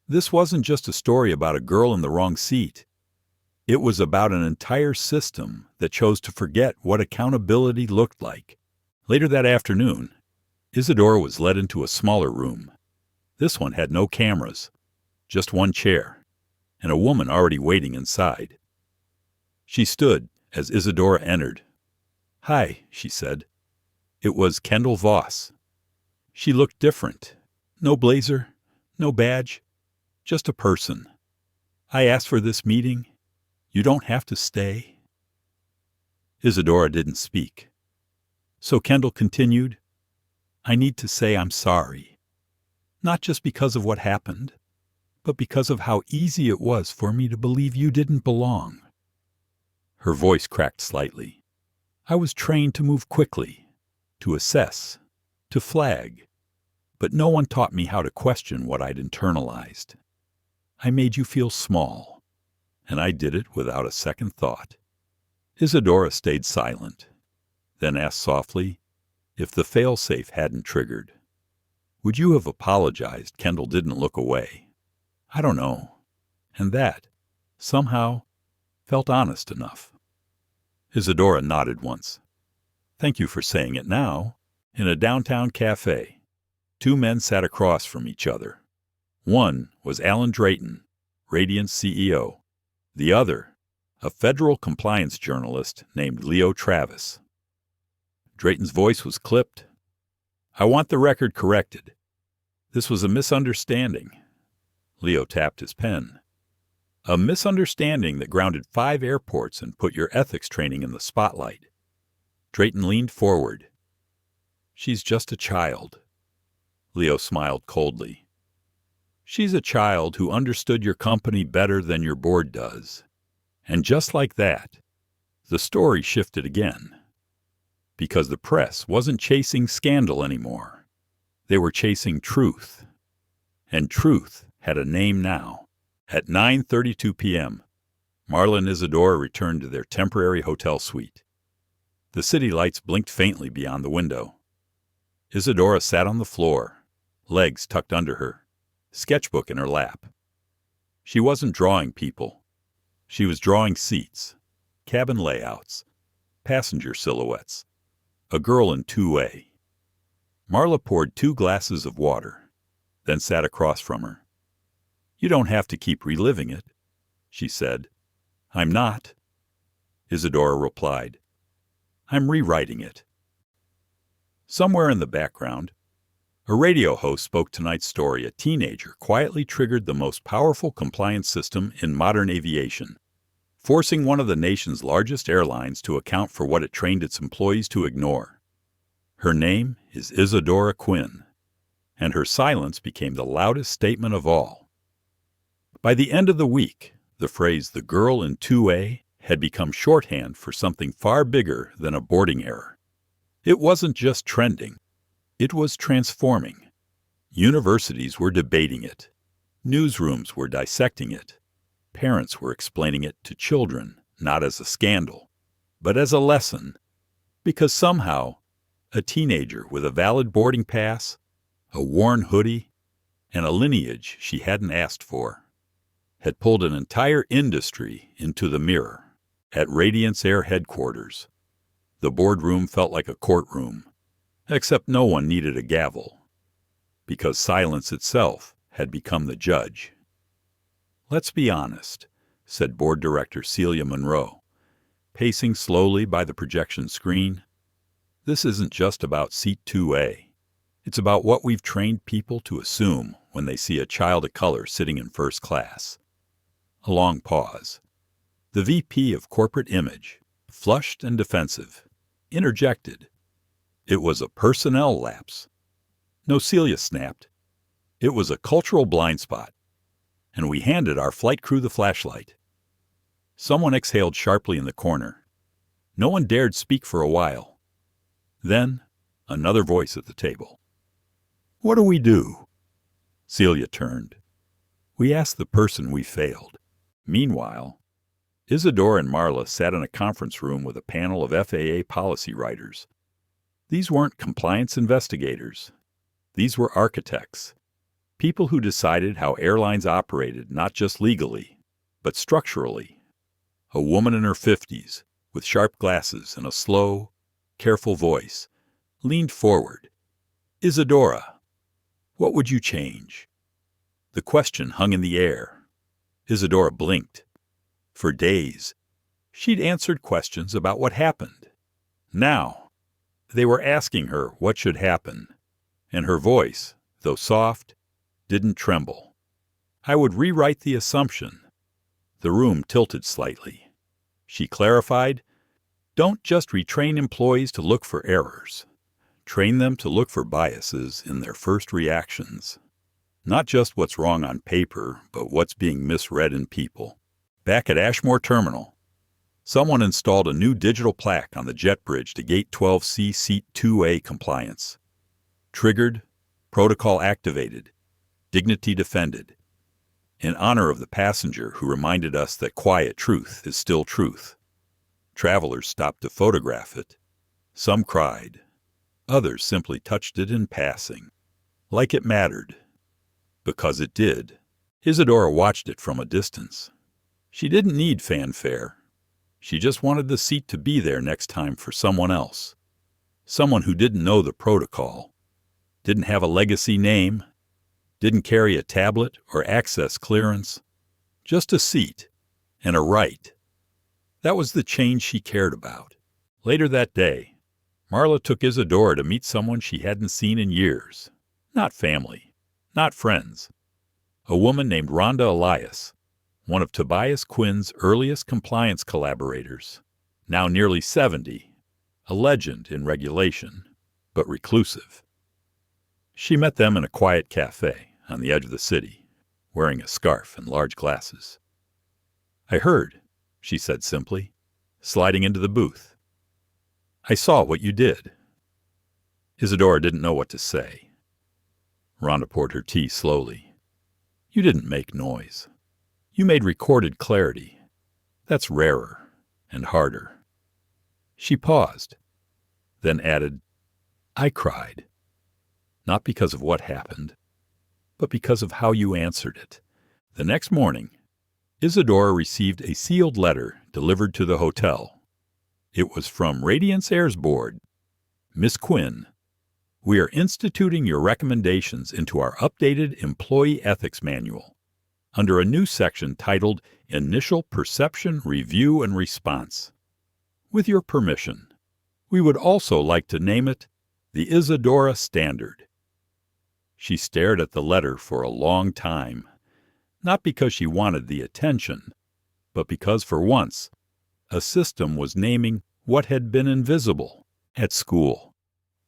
this wasn't just a story about a girl in the wrong seat. It was about an entire system that chose to forget what accountability looked like. Later that afternoon, Isadora was led into a smaller room. This one had no cameras, just one chair, and a woman already waiting inside. She stood as Isadora entered. "Hi," she said. It was Kendall Voss. She looked different. No blazer, no badge, just a person. "I asked for this meeting. You don't have to stay." Isadora didn't speak. So Kendall continued, "I need to say I'm sorry. Not just because of what happened, but because of how easy it was for me to believe you didn't belong." Her voice cracked slightly. "I was trained to move quickly, to assess, to flag, but no one taught me how to question what I'd internalized. I made you feel small, and I did it without a second thought." Isadora stayed silent, then asked softly, "If the failsafe hadn't triggered, would you have apologized?" Kendall didn't look away. "I don't know." And that, somehow, felt honest enough. Isadora nodded once. "Thank you for saying it now." In a downtown cafe, 2 men sat across from each other. One was Alan Drayton, Radiance CEO. The other, a federal compliance journalist named Leo Travis. Drayton's voice was clipped. "I want the record corrected. This was a misunderstanding." Leo tapped his pen. "A misunderstanding that grounded 5 airports and put your ethics training in the spotlight." Drayton leaned forward. "She's just a child." Leo smiled coldly. "She's a child who understood your company better than your board does." And just like that, the story shifted again. Because the press wasn't chasing scandal anymore. They were chasing truth. And truth had a name now. At 9:32 p.m., Marla and Isadora returned to their temporary hotel suite. The city lights blinked faintly beyond the window. Isadora sat on the floor, legs tucked under her, sketchbook in her lap. She wasn't drawing people. She was drawing seats, cabin layouts, passenger silhouettes, a girl in 2A. Marla poured 2 glasses of water, then sat across from her. "You don't have to keep reliving it," she said. "I'm not," Isadora replied. "I'm rewriting it." Somewhere in the background, a radio host spoke tonight's story. A teenager quietly triggered the most powerful compliance system in modern aviation, forcing one of the nation's largest airlines to account for what it trained its employees to ignore. Her name is Isadora Quinn, and her silence became the loudest statement of all. By the end of the week, the phrase "the girl in 2A" had become shorthand for something far bigger than a boarding error. It wasn't just trending. It was transforming. Universities were debating it. Newsrooms were dissecting it. Parents were explaining it to children, not as a scandal, but as a lesson. Because somehow, a teenager with a valid boarding pass, a worn hoodie, and a lineage she hadn't asked for, had pulled an entire industry into the mirror. At Radiance Air headquarters, the boardroom felt like a courtroom, except no one needed a gavel, because silence itself had become the judge. "Let's be honest," said Board Director Celia Monroe, pacing slowly by the projection screen. "This isn't just about Seat 2A. It's about what we've trained people to assume when they see a child of color sitting in first class." A long pause. The VP of Corporate Image, flushed and defensive, interjected. "It was a personnel lapse." "No," Celia snapped. It was a cultural blind spot, and we handed our flight crew the flashlight. Someone exhaled sharply in the corner. No one dared speak for a while. Then, another voice at the table. "What do we do?" Celia turned. "We asked the person we failed." Meanwhile, Isadora and Marla sat in a conference room with a panel of FAA policy writers. These weren't compliance investigators. These were architects, people who decided how airlines operated not just legally, but structurally. A woman in her 50s, with sharp glasses and a slow, careful voice, leaned forward. "Isadora, what would you change?" The question hung in the air. Isadora blinked. For days, she'd answered questions about what happened. Now, they were asking her what should happen, and her voice, though soft, didn't tremble. "I would rewrite the assumption." The room tilted slightly. She clarified, "Don't just retrain employees to look for errors. Train them to look for biases in their first reactions. Not just what's wrong on paper, but what's being misread in people." Back at Ashmore Terminal, someone installed a new digital plaque on the jet bridge to gate 12C Seat 2A compliance. Triggered, protocol activated, dignity defended. In honor of the passenger who reminded us that quiet truth is still truth. Travelers stopped to photograph it. Some cried. Others simply touched it in passing, like it mattered. Because it did. Isadora watched it from a distance. She didn't need fanfare. She just wanted the seat to be there next time for someone else. Someone who didn't know the protocol, didn't have a legacy name, didn't carry a tablet or access clearance, just a seat and a right. That was the change she cared about. Later that day, Marla took Isadora to meet someone she hadn't seen in years. Not family, not friends. A woman named Rhonda Elias, one of Tobias Quinn's earliest compliance collaborators, now nearly 70, a legend in regulation, but reclusive. She met them in a quiet cafe on the edge of the city, wearing a scarf and large glasses. "I heard," she said simply, sliding into the booth. "I saw what you did." Isadora didn't know what to say. Rhonda poured her tea slowly. "You didn't make noise. You made recorded clarity. That's rarer and harder." She paused, then added, "I cried. Not because of what happened, but because of how you answered it." The next morning, Isadora received a sealed letter delivered to the hotel. It was from Radiance Air's board. "Miss Quinn, we are instituting your recommendations into our updated Employee Ethics Manual under a new section titled Initial Perception Review and Response. With your permission, we would also like to name it the Isadora Standard." She stared at the letter for a long time, not because she wanted the attention, but because for once, a system was naming what had been invisible. At school,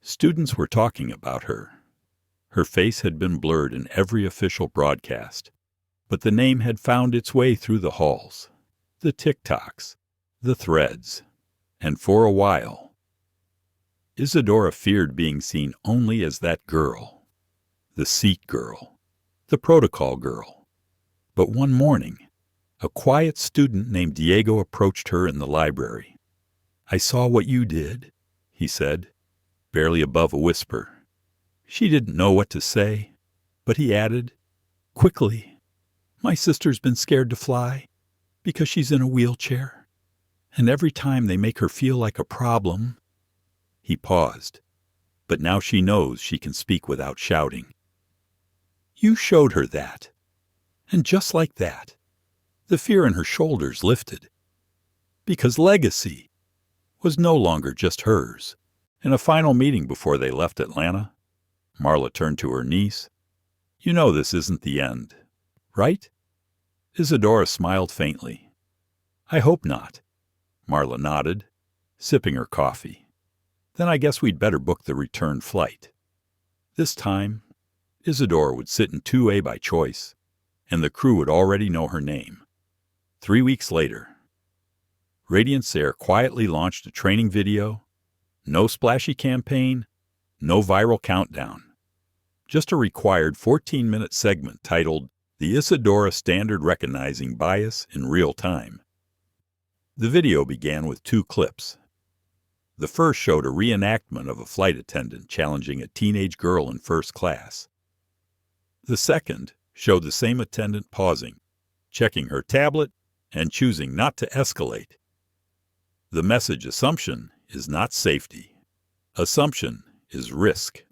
students were talking about her. Her face had been blurred in every official broadcast, but the name had found its way through the halls, the TikToks, the threads, and for a while, Isadora feared being seen only as that girl. The seat girl, the protocol girl. But one morning, a quiet student named Diego approached her in the library. "I saw what you did," he said, barely above a whisper. She didn't know what to say, but he added, quickly, "My sister's been scared to fly because she's in a wheelchair, and every time they make her feel like a problem." He paused, but now she knows she can speak without shouting. "You showed her that. And just like that, the fear in her shoulders lifted. Because legacy was no longer just hers." In a final meeting before they left Atlanta, Marla turned to her niece. "You know this isn't the end, right?" Isadora smiled faintly. "I hope not." Marla nodded, sipping her coffee. "Then I guess we'd better book the return flight. This time, Isidora would sit in 2A by choice, and the crew would already know her name. 3 weeks later, Radiance Air quietly launched a training video. No splashy campaign, no viral countdown. Just a required 14-minute segment titled The Isidora Standard Recognizing Bias in Real Time. The video began with 2 clips. The first showed a reenactment of a flight attendant challenging a teenage girl in first class. The second showed the same attendant pausing, checking her tablet, and choosing not to escalate. The message assumption is not safety. Assumption is risk.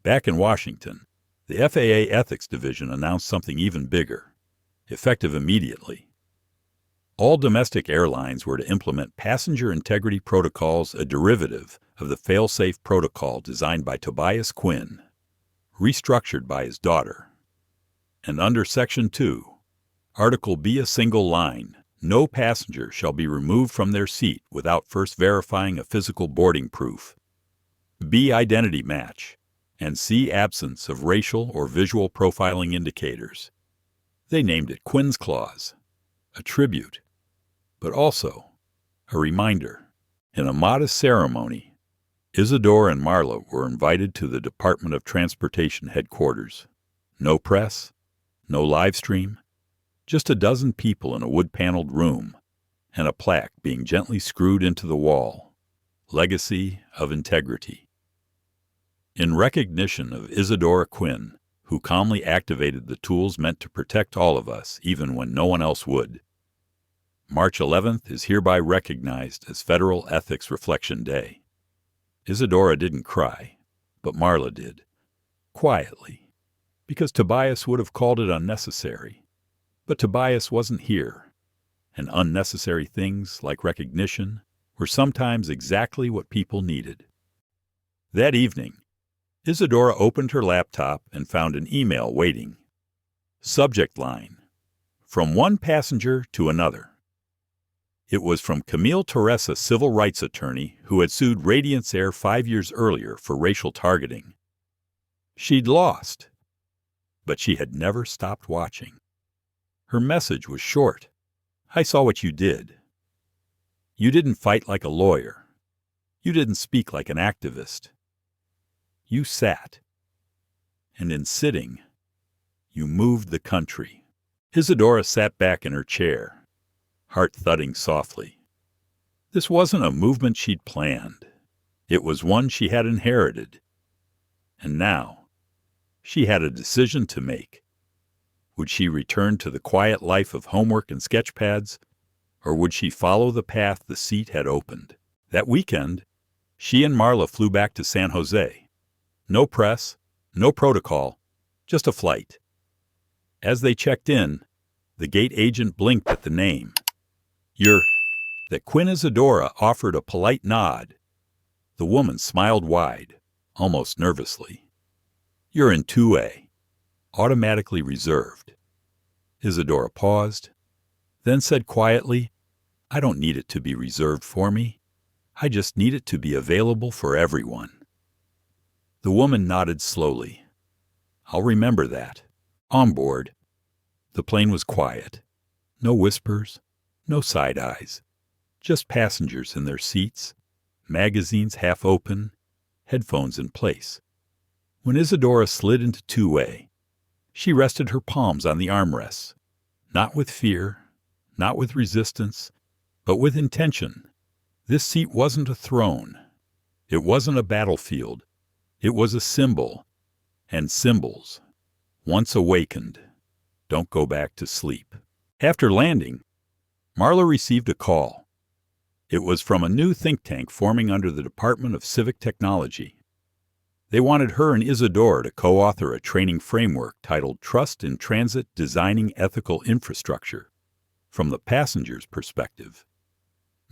Back in Washington, the FAA Ethics Division announced something even bigger, effective immediately. All domestic airlines were to implement passenger integrity protocols, a derivative of the failsafe protocol designed by Tobias Quinn, restructured by his daughter. And under Section 2, Article B, a single line, no passenger shall be removed from their seat without first verifying a physical boarding proof. B, identity match, and C, absence of racial or visual profiling indicators. They named it Quinn's Clause, a tribute, but also a reminder. In a modest ceremony, Isadora and Marla were invited to the Department of Transportation headquarters. No press, no live stream, just a dozen people in a wood-paneled room, and a plaque being gently screwed into the wall. Legacy of Integrity. In recognition of Isadora Quinn, who calmly activated the tools meant to protect all of us, even when no one else would. March 11th is hereby recognized as Federal Ethics Reflection Day. Isadora didn't cry, but Marla did. Quietly, because Tobias would have called it unnecessary. But Tobias wasn't here, and unnecessary things like recognition were sometimes exactly what people needed. That evening, Isadora opened her laptop and found an email waiting. Subject line: From one passenger to another. It was from Camille Torres, a civil rights attorney who had sued Radiance Air 5 years earlier for racial targeting. She'd lost, but she had never stopped watching. Her message was short. I saw what you did. You didn't fight like a lawyer. You didn't speak like an activist. You sat. And in sitting, you moved the country. Isadora sat back in her chair, heart thudding softly. This wasn't a movement she'd planned. It was one she had inherited. And now, she had a decision to make. Would she return to the quiet life of homework and sketchpads, or would she follow the path the seat had opened? That weekend, she and Marla flew back to San Jose. No press, no protocol, just a flight. As they checked in, the gate agent blinked at the name. That Quinn Isadora offered a polite nod. The woman smiled wide, almost nervously. You're in 2A, automatically reserved. Isadora paused, then said quietly, I don't need it to be reserved for me. I just need it to be available for everyone. The woman nodded slowly. I'll remember that. On board. The plane was quiet. No whispers, no side eyes. Just passengers in their seats, magazines half open, headphones in place. When Isadora slid into 2A, she rested her palms on the armrests, not with fear, not with resistance, but with intention. This seat wasn't a throne. It wasn't a battlefield. It was a symbol, and symbols, once awakened, don't go back to sleep. After landing, Marla received a call. It was from a new think tank forming under the Department of Civic Technology. They wanted her and Isadora to co-author a training framework titled Trust in Transit Designing Ethical Infrastructure, from the passenger's perspective.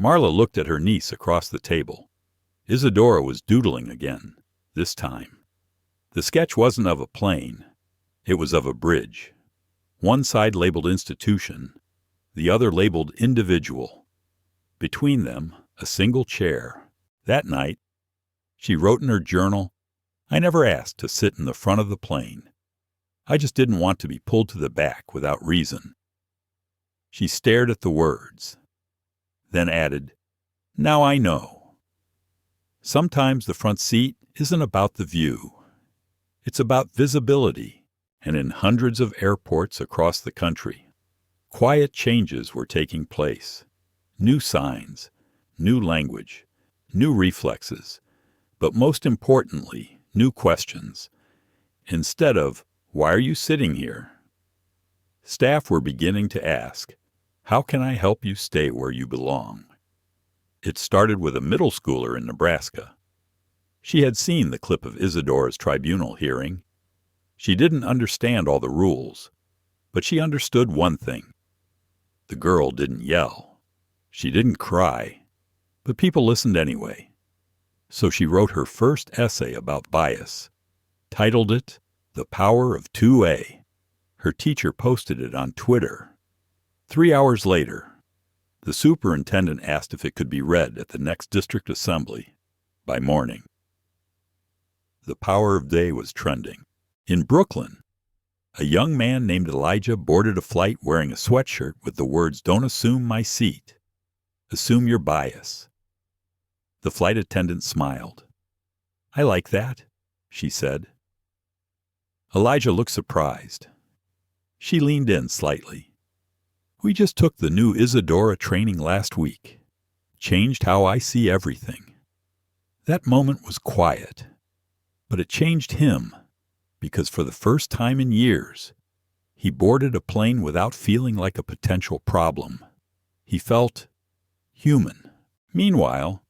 Marla looked at her niece across the table. Isadora was doodling again, this time. The sketch wasn't of a plane. It was of a bridge. One side labeled institution, the other labeled individual. Between them, a single chair. That night, she wrote in her journal, I never asked to sit in the front of the plane. I just didn't want to be pulled to the back without reason." She stared at the words, then added, "Now I know. Sometimes the front seat isn't about the view. It's about visibility, and in hundreds of airports across the country, quiet changes were taking place. New signs, new language, new reflexes, but most importantly, new questions. Instead of, 'Why are you sitting here?' staff were beginning to ask, 'How can I help you stay where you belong?'" It started with a middle schooler in Nebraska. She had seen the clip of Isadora's tribunal hearing. She didn't understand all the rules, but she understood one thing. The girl didn't yell. She didn't cry, but people listened anyway. So she wrote her first essay about bias, titled it "The Power of 2A." Her teacher posted it on Twitter. 3 hours later, the superintendent asked if it could be read at the next district assembly by morning. The Power of Day was trending. In Brooklyn, a young man named Elijah boarded a flight wearing a sweatshirt with the words, "Don't assume my seat. Assume your bias." The flight attendant smiled. "I like that," she said. Elijah looked surprised. She leaned in slightly. "We just took the new Isadora training last week. Changed how I see everything." That moment was quiet, but it changed him, because for the first time in years, he boarded a plane without feeling like a potential problem. He felt human. Meanwhile,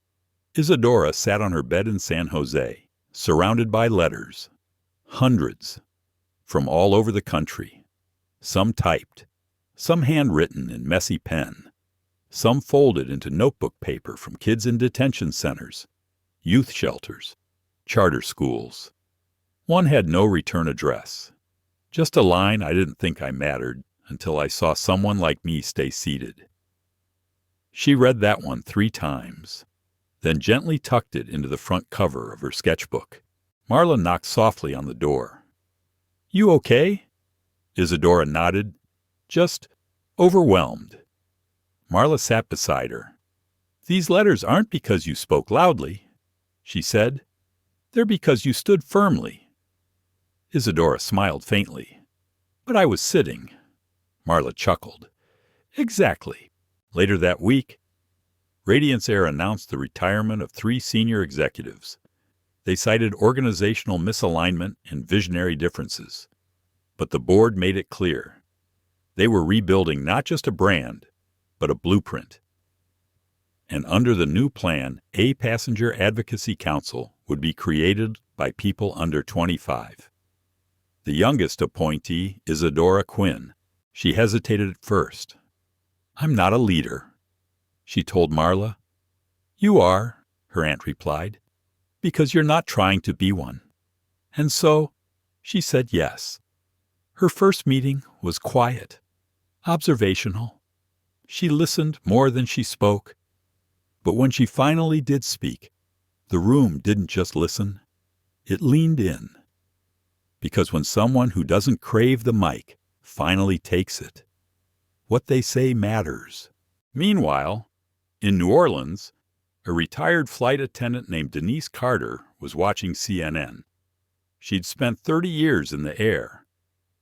Isadora sat on her bed in San Jose, surrounded by letters, hundreds, from all over the country, some typed, some handwritten in messy pen, some folded into notebook paper from kids in detention centers, youth shelters, charter schools. One had no return address, just a line, "I didn't think I mattered until I saw someone like me stay seated." She read that one 3 times, then gently tucked it into the front cover of her sketchbook. Marla knocked softly on the door. "You okay?" Isadora nodded, just overwhelmed. Marla sat beside her. "These letters aren't because you spoke loudly," she said. "They're because you stood firmly." Isadora smiled faintly. "But I was sitting." Marla chuckled. "Exactly." Later that week, Radiance Air announced the retirement of 3 senior executives. They cited organizational misalignment and visionary differences. But the board made it clear. They were rebuilding not just a brand, but a blueprint. And under the new plan, a Passenger Advocacy Council would be created by people under 25. The youngest appointee, Isadora Quinn. She hesitated at first. "I'm not a leader," she told Marla. "You are," her aunt replied, "because you're not trying to be one." And so she said yes. Her first meeting was quiet, observational. She listened more than she spoke. But when she finally did speak, the room didn't just listen, it leaned in. Because when someone who doesn't crave the mic finally takes it, what they say matters. Meanwhile, in New Orleans, a retired flight attendant named Denise Carter was watching CNN. She'd spent 30 years in the air,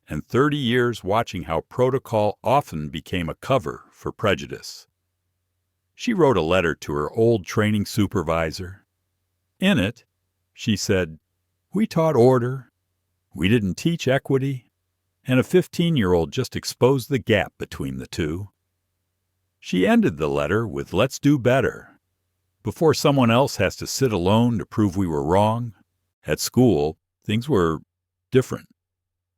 and 30 years watching how protocol often became a cover for prejudice. She wrote a letter to her old training supervisor. In it, she said, "We taught order, we didn't teach equity, and a 15-year-old just exposed the gap between the two." She ended the letter with, "Let's do better. Before someone else has to sit alone to prove we were wrong." At school, things were different.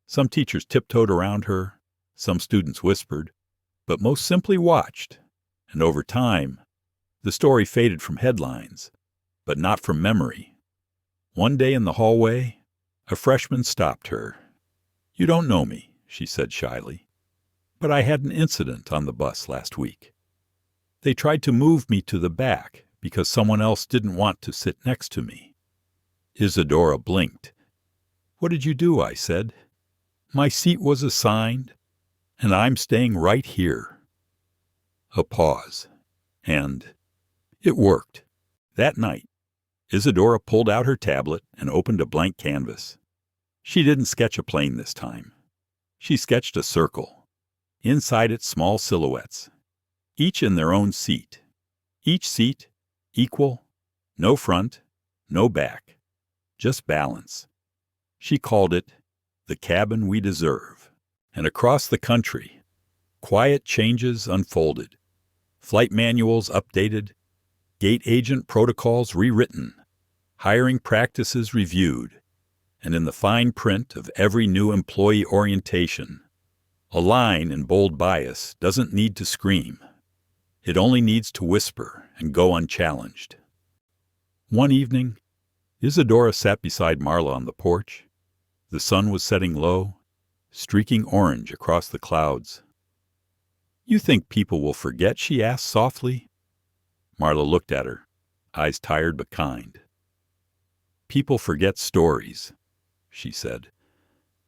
Some teachers tiptoed around her, some students whispered, but most simply watched. And over time, the story faded from headlines, but not from memory. One day in the hallway, a freshman stopped her. "You don't know me," she said shyly, "but I had an incident on the bus last week. They tried to move me to the back because someone else didn't want to sit next to me." Isadora blinked. "What did you do?" I said. My seat was assigned, and I'm staying right here. A pause. And it worked. That night, Isadora pulled out her tablet and opened a blank canvas. She didn't sketch a plane this time. She sketched a circle. Inside it, small silhouettes, each in their own seat. Each seat equal, no front, no back, just balance. She called it the cabin we deserve. And across the country, quiet changes unfolded. Flight manuals updated, gate agent protocols rewritten, hiring practices reviewed, and in the fine print of every new employee orientation, a line in bold bias doesn't need to scream. It only needs to whisper and go unchallenged. One evening, Isadora sat beside Marla on the porch. The sun was setting low, streaking orange across the clouds. "You think people will forget?" she asked softly. Marla looked at her, eyes tired but kind. "People forget stories," she said,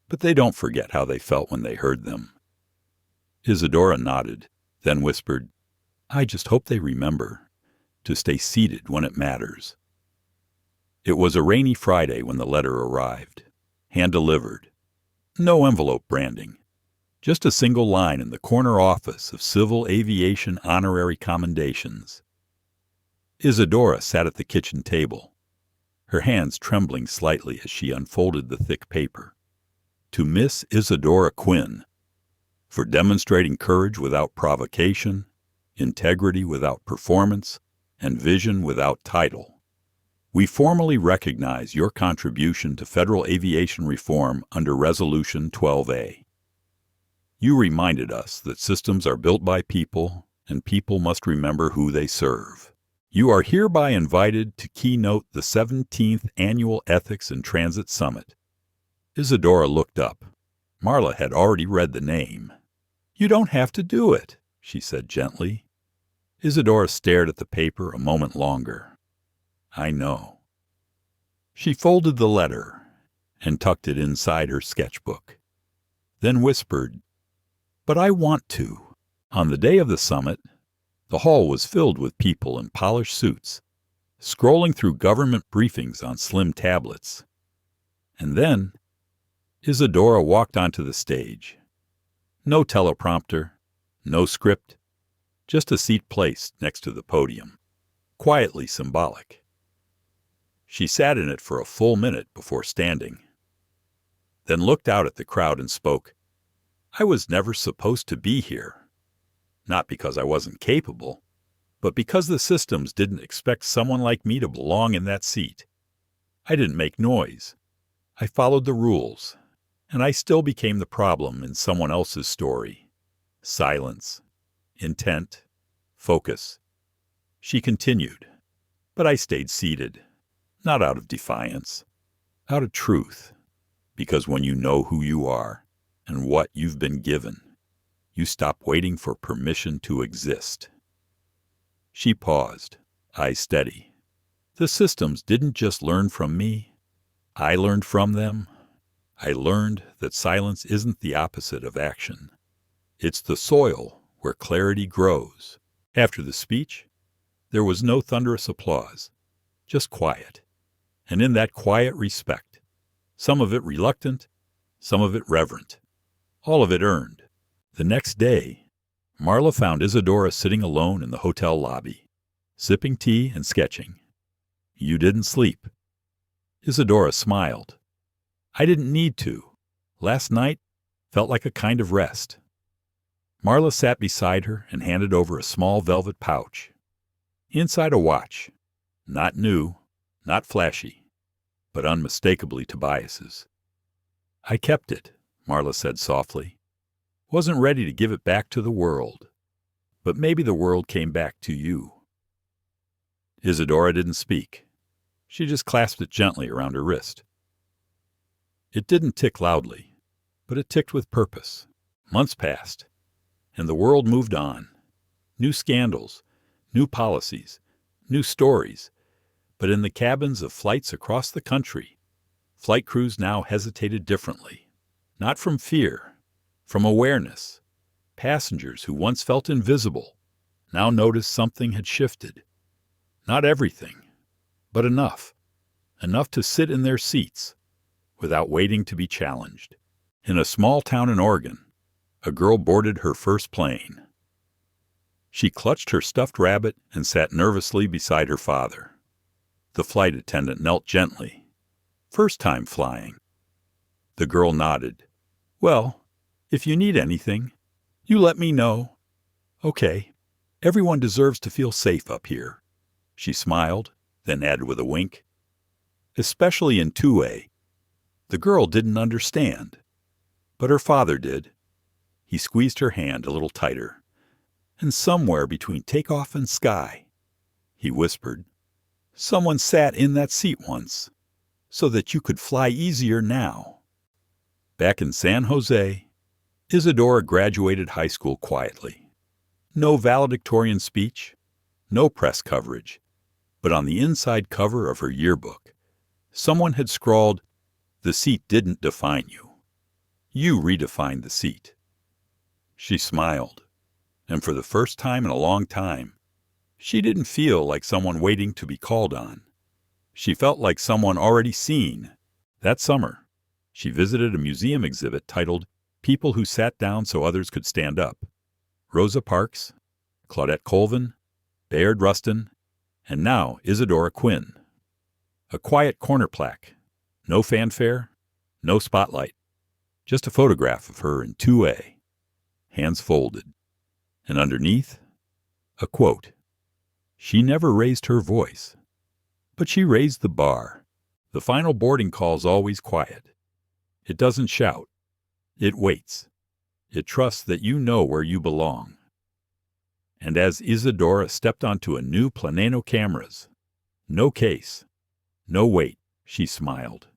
"but they don't forget how they felt when they heard them." Isadora nodded, then whispered, "I just hope they remember to stay seated when it matters." It was a rainy Friday when the letter arrived, hand-delivered. No envelope branding, just a single line in the corner office of Civil Aviation Honorary Commendations. Isadora sat at the kitchen table, her hands trembling slightly as she unfolded the thick paper. To Miss Isadora Quinn, for demonstrating courage without provocation, integrity without performance, and vision without title, we formally recognize your contribution to federal aviation reform under Resolution 12A. You reminded us that systems are built by people, and people must remember who they serve. You are hereby invited to keynote the 17th Annual Ethics in Transit Summit. Isadora looked up. Marla had already read the name. "You don't have to do it," she said gently. Isadora stared at the paper a moment longer. "I know." She folded the letter and tucked it inside her sketchbook, then whispered, "But I want to." On the day of the summit, the hall was filled with people in polished suits, scrolling through government briefings on slim tablets. And then Isadora walked onto the stage. No teleprompter, no script, just a seat placed next to the podium, quietly symbolic. She sat in it for a full minute before standing, then looked out at the crowd and spoke. "I was never supposed to be here. Not because I wasn't capable, but because the systems didn't expect someone like me to belong in that seat. I didn't make noise. I followed the rules, and I still became the problem in someone else's story. Silence, intent, focus." She continued, "But I stayed seated, not out of defiance, out of truth, because when you know who you are and what you've been given, you stop waiting for permission to exist." She paused, eyes steady. "The systems didn't just learn from me. I learned from them. I learned that silence isn't the opposite of action. It's the soil where clarity grows." After the speech, there was no thunderous applause, just quiet. And in that quiet respect, some of it reluctant, some of it reverent, all of it earned. The next day, Marla found Isadora sitting alone in the hotel lobby, sipping tea and sketching. "You didn't sleep." Isadora smiled. "I didn't need to. Last night felt like a kind of rest." Marla sat beside her and handed over a small velvet pouch. Inside a watch, not new, not flashy, but unmistakably Tobias's. "I kept it," Marla said softly. "Wasn't ready to give it back to the world, but maybe the world came back to you." Isadora didn't speak. She just clasped it gently around her wrist. It didn't tick loudly, but it ticked with purpose. Months passed, and the world moved on. New scandals, new policies, new stories. But in the cabins of flights across the country, flight crews now hesitated differently. Not from fear, from awareness. Passengers who once felt invisible now noticed something had shifted. Not everything, but enough. Enough to sit in their seats without waiting to be challenged. In a small town in Oregon, a girl boarded her first plane. She clutched her stuffed rabbit and sat nervously beside her father. The flight attendant knelt gently. "First time flying." The girl nodded. "Well, if you need anything, you let me know." "Okay. Everyone deserves to feel safe up here." She smiled, then added with a wink, "Especially in 2A." The girl didn't understand, but her father did. He squeezed her hand a little tighter. "And somewhere between takeoff and sky," he whispered, "someone sat in that seat once, so that you could fly easier now." Back in San Jose, Isadora graduated high school quietly. No valedictorian speech, no press coverage, but on the inside cover of her yearbook, someone had scrawled, "The seat didn't define you. You redefined the seat." She smiled, and for the first time in a long time, she didn't feel like someone waiting to be called on. She felt like someone already seen. That summer, she visited a museum exhibit titled "People Who Sat Down So Others Could Stand Up." Rosa Parks, Claudette Colvin, Bayard Rustin, and now Isadora Quinn. A quiet corner plaque. No fanfare, no spotlight. Just a photograph of her in 2A, hands folded. And underneath, a quote. "She never raised her voice, but she raised the bar. The final boarding call's always quiet. It doesn't shout. It waits. It trusts that you know where you belong." And as Isadora stepped onto a new Planano cameras, no case, no wait, she smiled.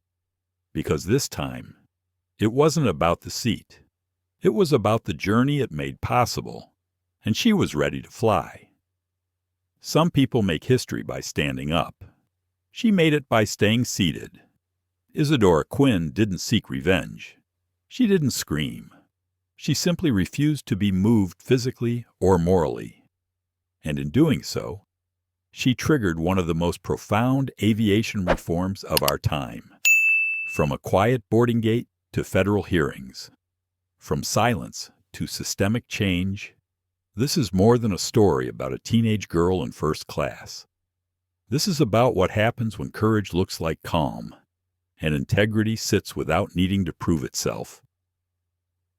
Because this time, it wasn't about the seat. It was about the journey it made possible, and she was ready to fly. Some people make history by standing up. She made it by staying seated. Isadora Quinn didn't seek revenge. She didn't scream. She simply refused to be moved physically or morally. And in doing so, she triggered one of the most profound aviation reforms of our time. From a quiet boarding gate to federal hearings. From silence to systemic change. This is more than a story about a teenage girl in first class. This is about what happens when courage looks like calm, and integrity sits without needing to prove itself.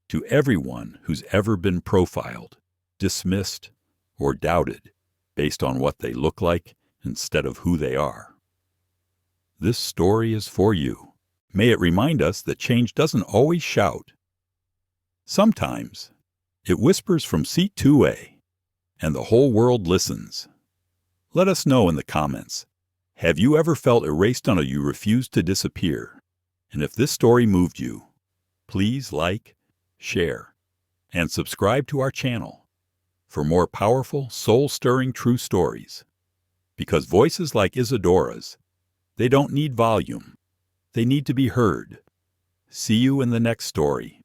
To everyone who's ever been profiled, dismissed, or doubted based on what they look like instead of who they are, this story is for you. May it remind us that change doesn't always shout. Sometimes it whispers from seat 2A, and the whole world listens. Let us know in the comments. Have you ever felt erased until you refused to disappear? And if this story moved you, please like, share, and subscribe to our channel for more powerful, soul-stirring true stories. Because voices like Isadora's, they don't need volume. They need to be heard. See you in the next story.